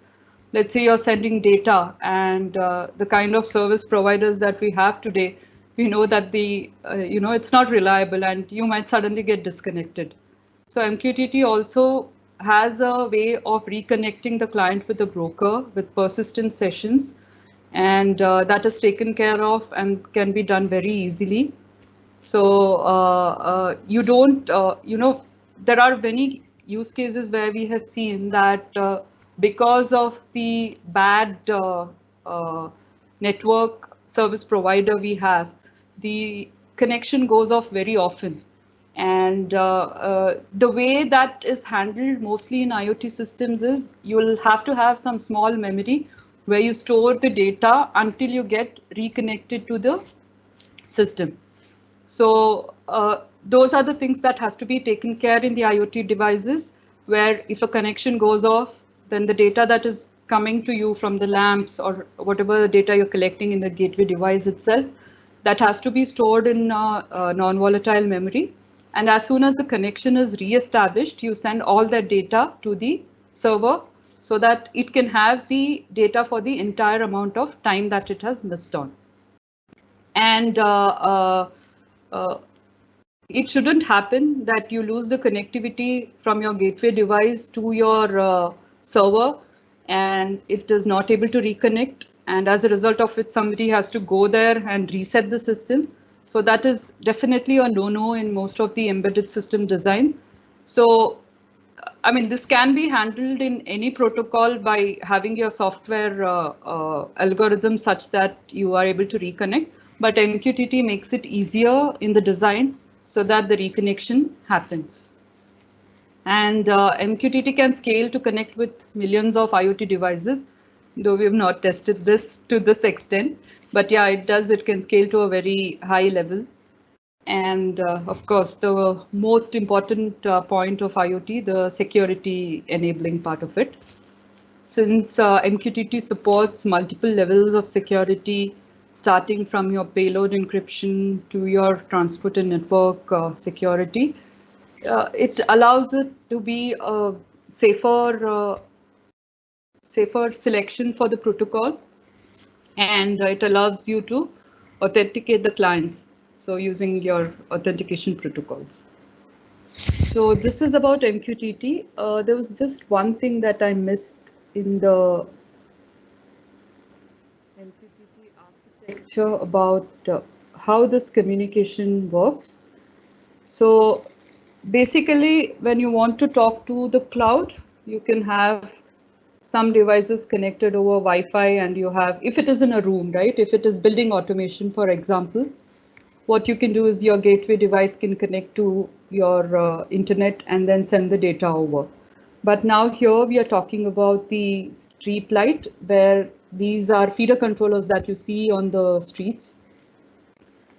let's say you're sending data, and the kind of service providers that we have today, we know that it's not reliable, and you might suddenly get disconnected. So MQTT also has a way of reconnecting the client with the broker with persistent sessions, and that is taken care of and can be done very easily. So you don't, there are many use cases where we have seen that because of the bad network service provider we have, the connection goes off very often. And the way that is handled mostly in IoT systems is you'll have to have some small memory where you store the data until you get reconnected to the system. So those are the things that has to be taken care in the IoT devices, where if a connection goes off, then the data that is coming to you from the lamps or whatever data you're collecting in the gateway device itself, that has to be stored in non-volatile memory. And as soon as the connection is re-established, you send all that data to the server so that it can have the data for the entire amount of time that it has missed on. And it shouldn't happen that you lose the connectivity from your gateway device to your server, and it is not able to reconnect. And as a result of it, somebody has to go there and reset the system. So that is definitely a no-no in most of the embedded system design. So, I mean, this can be handled in any protocol by having your software algorithm such that you are able to reconnect. But MQTT makes it easier in the design so that the reconnection happens. And MQTT can scale to connect with millions of IoT devices, though we have not tested this to this extent. But yeah, it does. It can scale to a very high level. And of course, the most important point of IoT, the security enabling part of it. Since MQTT supports multiple levels of security, starting from your payload encryption to your transport and network security, it allows it to be a safer selection for the protocol, and it allows you to authenticate the clients, so using your authentication protocols. So this is about MQTT. There was just one thing that I missed in the MQTT architecture about how this communication works. So basically, when you want to talk to the cloud, you can have some devices connected over Wi-Fi, and you have, if it is in a room, right? If it is building automation, for example, what you can do is your gateway device can connect to your internet and then send the data over. But now here we are talking about the street light, where these are feeder controllers that you see on the streets.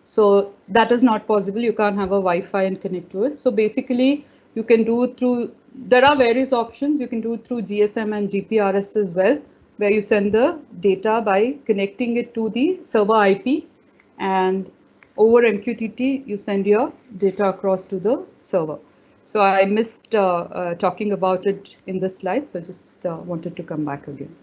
So that is not possible. You can't have a Wi-Fi and connect to it. So basically, you can do it through, there are various options. You can do it through GSM and GPRS as well, where you send the data by connecting it to the server IP, and over MQTT, you send your data across to the server. So I missed talking about it in this slide, so I just wanted to come back again.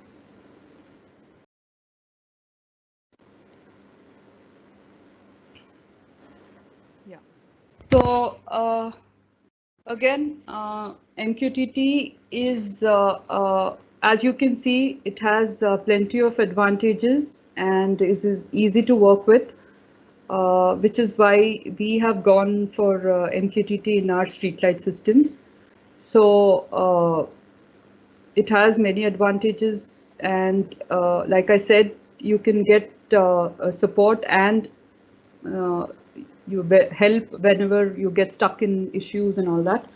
Yeah. So again, MQTT is, as you can see, it has plenty of advantages and is easy to work with, which is why we have gone for MQTT in our streetlight systems. So it has many advantages, and like I said, you can get support and you help whenever you get stuck in issues and all that.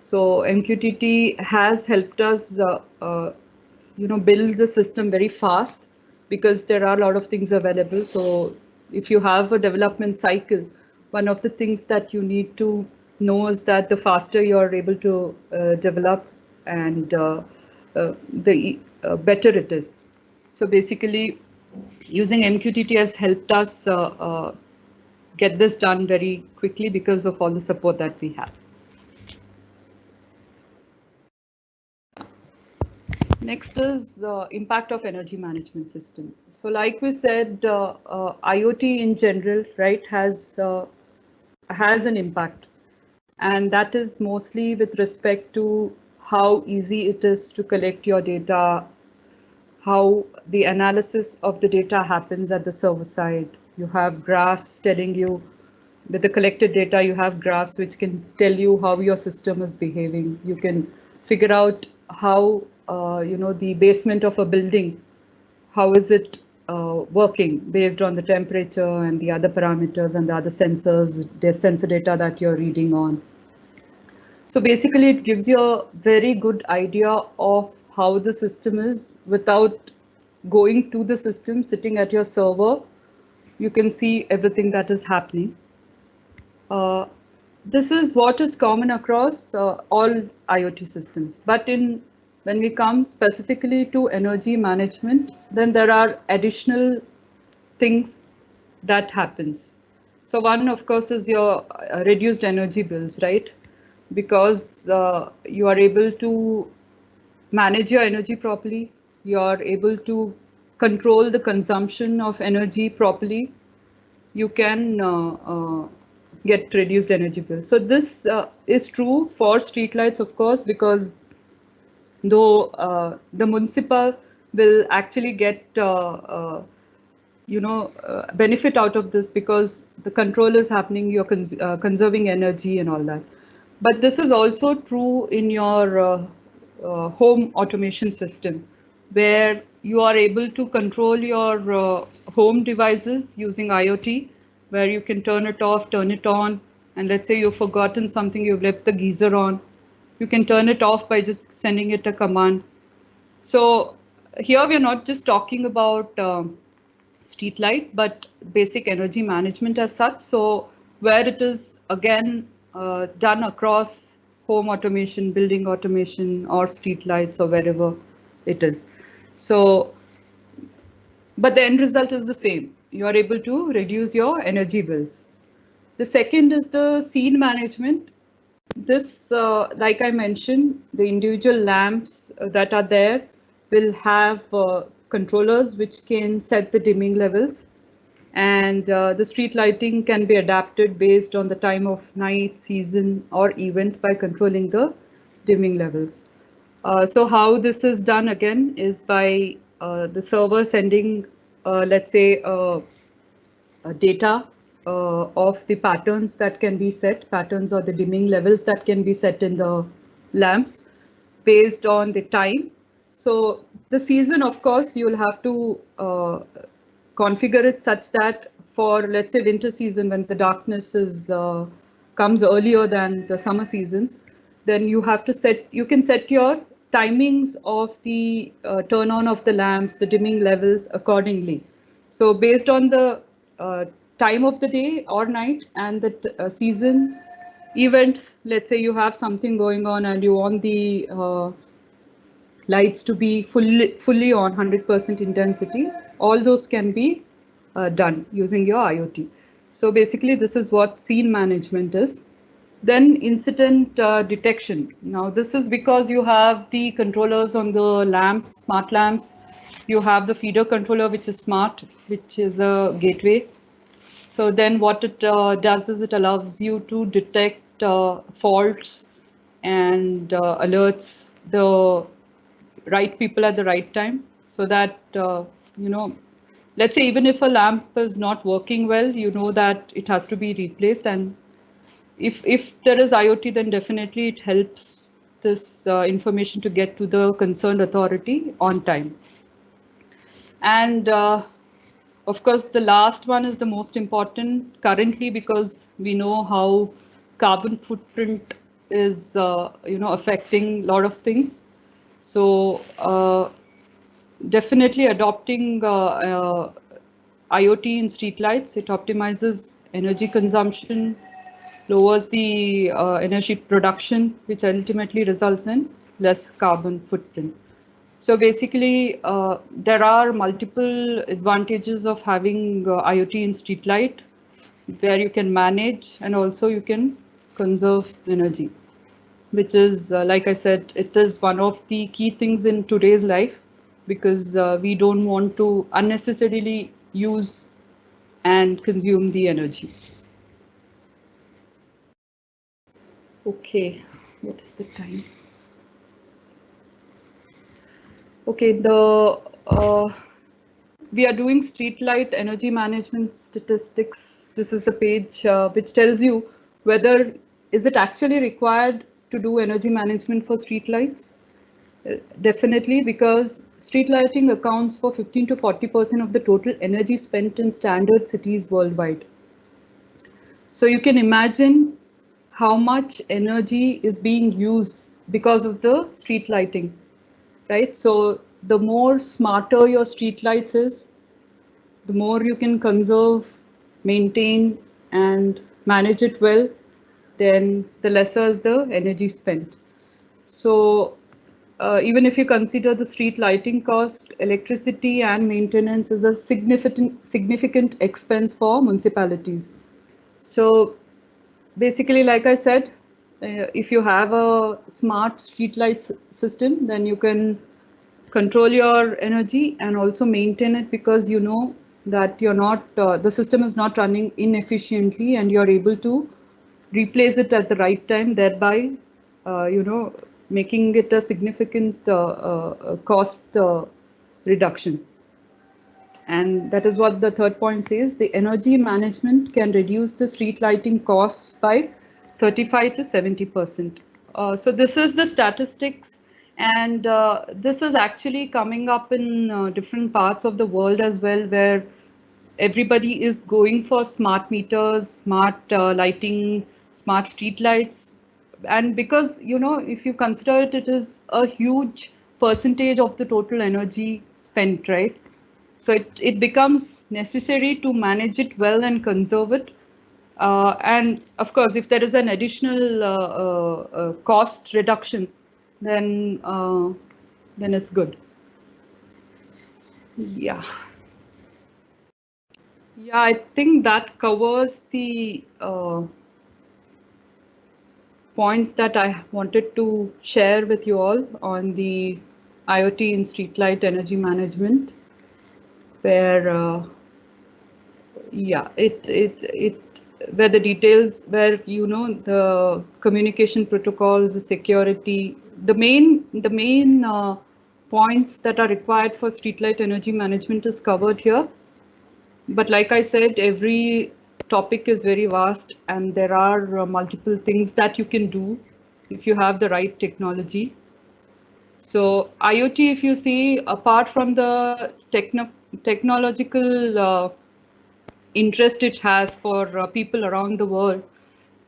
So MQTT has helped us, build the system very fast, because there are a lot of things available. So if you have a development cycle, one of the things that you need to know is that the faster you are able to develop, and the better it is. So basically, using MQTT has helped us get this done very quickly because of all the support that we have. Next is impact of energy management system. So like we said, IoT in general, right, has an impact. And that is mostly with respect to how easy it is to collect your data, how the analysis of the data happens at the server side. You have graphs telling you, with the collected data, you have graphs which can tell you how your system is behaving. You can figure out how, the basement of a building, how is it working based on the temperature and the other parameters and the other sensors, the sensor data that you're reading on. So basically, it gives you a very good idea of how the system is without going to the system, sitting at your server. You can see everything that is happening. This is what is common across all IoT systems. But when we come specifically to energy management, then there are additional things that happens. So one, of course, is your reduced energy bills, right? Because you are able to manage your energy properly. You are able to control the consumption of energy properly. You can get reduced energy bill. So this is true for streetlights, of course, because though the municipal will actually get benefit out of this, because the control is happening, you're conserving energy and all that. But this is also true in your home automation system, where you are able to control your home devices using IoT, where you can turn it off, turn it on, and let's say you've forgotten something, you've left the geyser on, you can turn it off by just sending it a command. So here we are not just talking about street light, but basic energy management as such. So where it is again done across home automation, building automation, or street lights, or wherever it is. So, but the end result is the same. You are able to reduce your energy bills. The second is the scene management. This, like I mentioned, the individual lamps that are there will have controllers which can set the dimming levels. And the street lighting can be adapted based on the time of night, season, or event by controlling the dimming levels. So how this is done again is by the server sending, let's say, data of the patterns that can be set, patterns or the dimming levels that can be set in the lamps based on the time. So the season, of course, you'll have to configure it such that for, let's say, winter season, when the darkness is comes earlier than the summer seasons, then you have to set, you can set your timings of the turn on of the lamps, the dimming levels accordingly. So based on the time of the day or night and the season events, let's say you have something going on and you want the lights to be fully on 100% intensity, all those can be done using your IoT. So basically this is what scene management is. Then incident detection. Now this is because you have the controllers on the lamps, smart lamps. You have the feeder controller, which is smart, which is a gateway. So then what it does is it allows you to detect faults and alerts the right people at the right time, so that, you know, let's say even if a lamp is not working well, you know that it has to be replaced. And if there is IoT, then definitely it helps this information to get to the concerned authority on time. And of course, the last one is the most important currently, because we know how carbon footprint is, you know, affecting a lot of things. So definitely adopting IoT in streetlights, it optimizes energy consumption, lowers the energy production, which ultimately results in less carbon footprint. So basically, there are multiple advantages of having IoT in streetlight, where you can manage and also you can conserve energy, which is, like I said, it is one of the key things in today's life, because we don't want to unnecessarily use and consume the energy. Okay, what is the time? Okay, we are doing streetlight energy management statistics. This is the page which tells you whether is it actually required to do energy management for streetlights. Definitely, because street lighting accounts for 15 to 40% of the total energy spent in standard cities worldwide. So you can imagine how much energy is being used because of the street lighting, right? So the more smarter your street lights is, the more you can conserve, maintain, and manage it well, then the lesser is the energy spent. So even if you consider the street lighting cost, electricity and maintenance is a significant expense for municipalities. So basically, like I said, if you have a smart street light system, then you can control your energy and also maintain it, because you know that you're not, the system is not running inefficiently, and you're able to replace it at the right time, thereby, you know, making it a significant cost reduction. And that is what the third point says. The energy management can reduce the street lighting costs by 35 to 70%. So this is the statistics, and this is actually coming up in different parts of the world as well, where everybody is going for smart meters, smart lighting, smart street lights. And because, you know, if you consider it, it is a huge percentage of the total energy spent, right? So it becomes necessary to manage it well and conserve it. And of course, if there is an additional cost reduction, then it's good. Yeah. Yeah, I think that covers the points that I wanted to share with you all on the IoT in streetlight energy management, where Yeah, where the details, where the communication protocols, the security, the main points that are required for streetlight energy management is covered here. But like I said, every topic is very vast, and there are multiple things that you can do if you have the right technology. So IoT, if you see, apart from the technological interest it has for people around the world,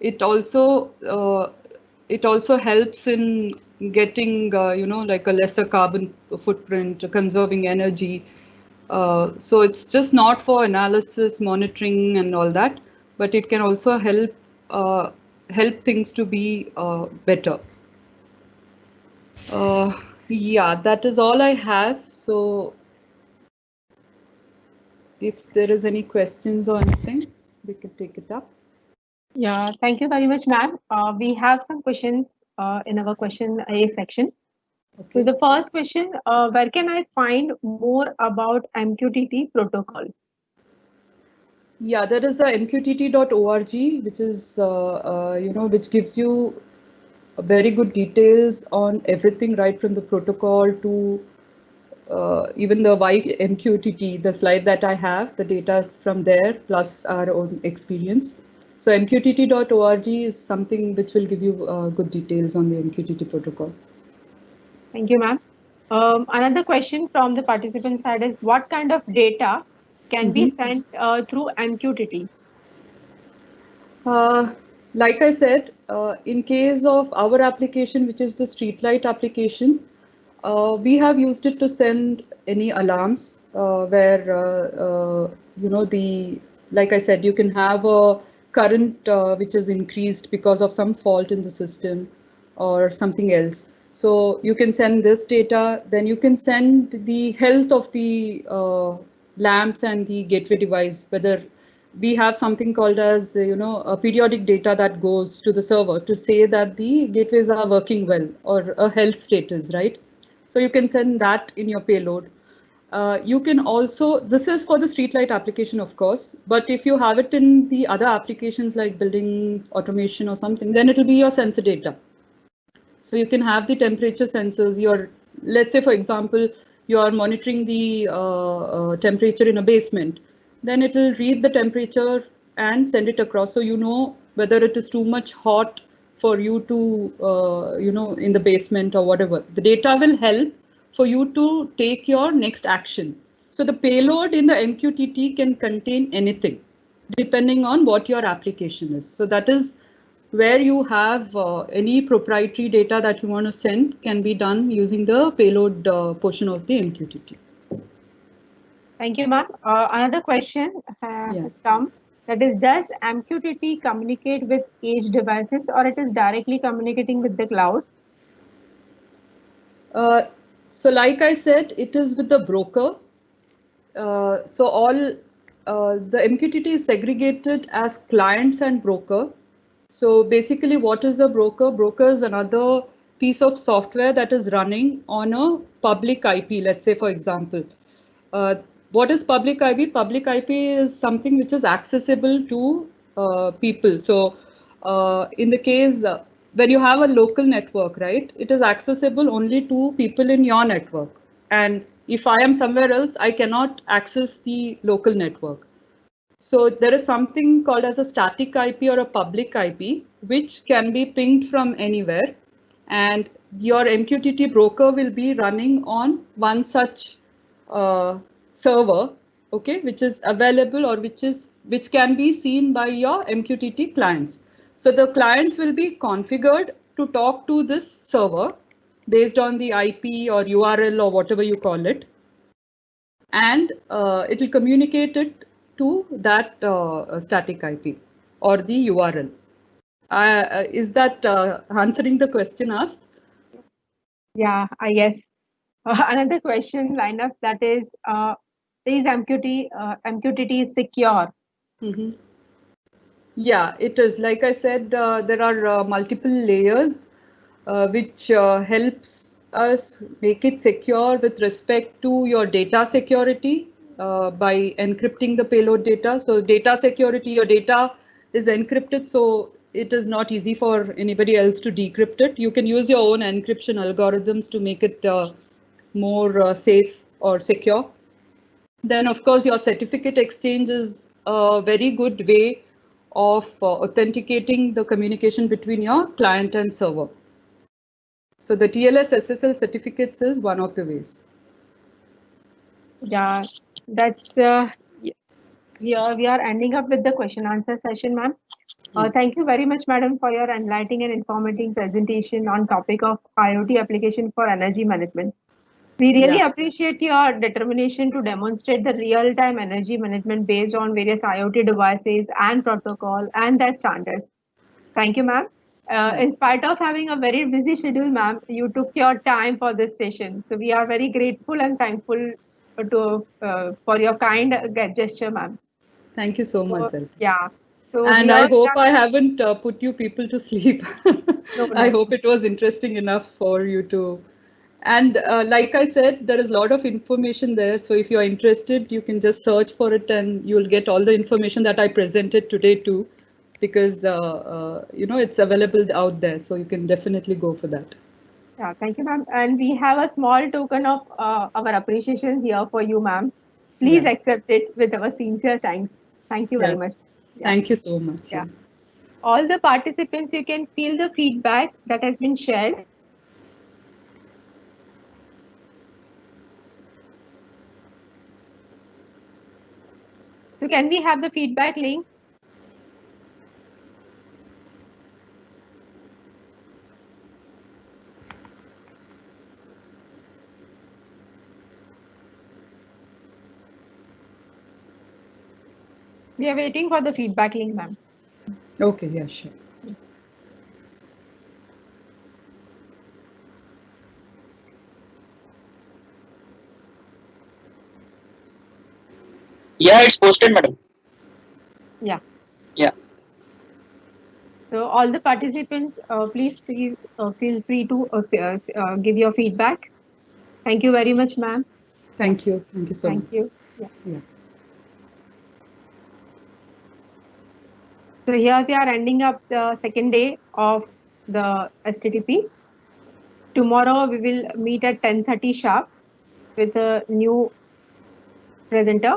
it also helps in getting like a lesser carbon footprint, conserving energy. So it's just not for analysis, monitoring, and all that, but it can also help things to be better. Yeah, that is all I have. So if there is any questions or anything, we can take it up. Yeah, thank you very much, ma'am. We have some questions in our question A section. So Okay. the first question, where can I find more about MQTT protocol? Yeah, there is a mqtt.org, which is which gives you very good details on everything, right from the protocol to even the why MQTT. The slide that I have, the data is from there plus our own experience. So mqtt.org is something which will give you good details on the MQTT protocol. Thank you, ma'am. Another question from the participant side is, what kind of data can be sent through MQTT? Like I said, in case of our application, which is the streetlight application, we have used it to send any alarms where like I said, you can have a current which is increased because of some fault in the system or something else. So you can send this data, then you can send the health of the lamps and the gateway device, whether we have something called as a periodic data that goes to the server to say that the gateways are working well, or a health status, right? So you can send that in your payload. You can also, this is for the streetlight application, of course, but if you have it in the other applications like building automation or something, then it will be your sensor data. So you can have the temperature sensors. Let's say, for example, you are monitoring the temperature in a basement. Then it will read the temperature and send it across. So you know whether it is too much hot for you to, in the basement or whatever. The data will help for you to take your next action. So the payload in the MQTT can contain anything, depending on what your application is. So that is where you have any proprietary data that you want to send can be done using the payload portion of the MQTT. Thank you, ma'am. Another question has come. That is, does MQTT communicate with edge devices, or it is directly communicating with the cloud? So like I said, it is with the broker. So all the MQTT is segregated as clients and broker. So basically, what is a broker? Broker is another piece of software that is running on a public IP. Let's say, for example, what is public IP? Public IP is something which is accessible to people. So in the case when you have a local network, right, it is accessible only to people in your network. And if I am somewhere else, I cannot access the local network. So there is something called as a static IP or a public IP, which can be pinged from anywhere. And your MQTT broker will be running on one such server, okay, which is available, or which can be seen by your MQTT clients. So the clients will be configured to talk to this server based on the IP or URL or whatever you call it, and it will communicate it to that static IP or the URL. Is that answering the question asked? Yeah, yes. Another question lined up, that is MQTT is secure? Mm-hmm. Yeah, it is. Like I said, there are multiple layers which helps us make it secure with respect to your data security. by encrypting the payload data. So data security, your data is encrypted, so it is not easy for anybody else to decrypt it. You can use your own encryption algorithms to make it more safe or secure. Then, of course, your certificate exchange is a very good way of authenticating the communication between your client and server. So the TLS SSL certificates is one of the ways. Yeah, that's here we are ending up with the question answer session, ma'am. Thank you very much, madam, for your enlightening and informative presentation on topic of IoT application for energy management. We really appreciate your determination to demonstrate the real-time energy management based on various IoT devices and protocol and their standards. Thank you, ma'am. In spite of having a very busy schedule, ma'am, you took your time for this session. So we are very grateful and thankful to for your kind gesture, ma'am. Thank you so much, Jalpa. Yeah. So And I hope I haven't put you people to sleep. No, I no. hope it was interesting enough for you to. And like I said, there is a lot of information there. So if you're interested, you can just search for it and you'll get all the information that I presented today too, because you know, it's available out there. So you can definitely go for that. Yeah, thank you, ma'am. And we have a small token of our appreciation here for you, ma'am. Please accept it with our sincere thanks. Thank you very much. Yeah. Thank you so much. Yeah. All the participants, you can feel the feedback that has been shared. So can we have the feedback link? We are waiting for the feedback link, ma'am. Okay, yeah, sure. Yeah, it's posted, madam. Yeah. Yeah. So all the participants, please feel free to give your feedback. Thank you very much, ma'am. Thank you. Thank you so much. Thank you. Yeah. So here we are ending up the second day of the STTP. Tomorrow we will meet at 10:30 sharp with a new presenter.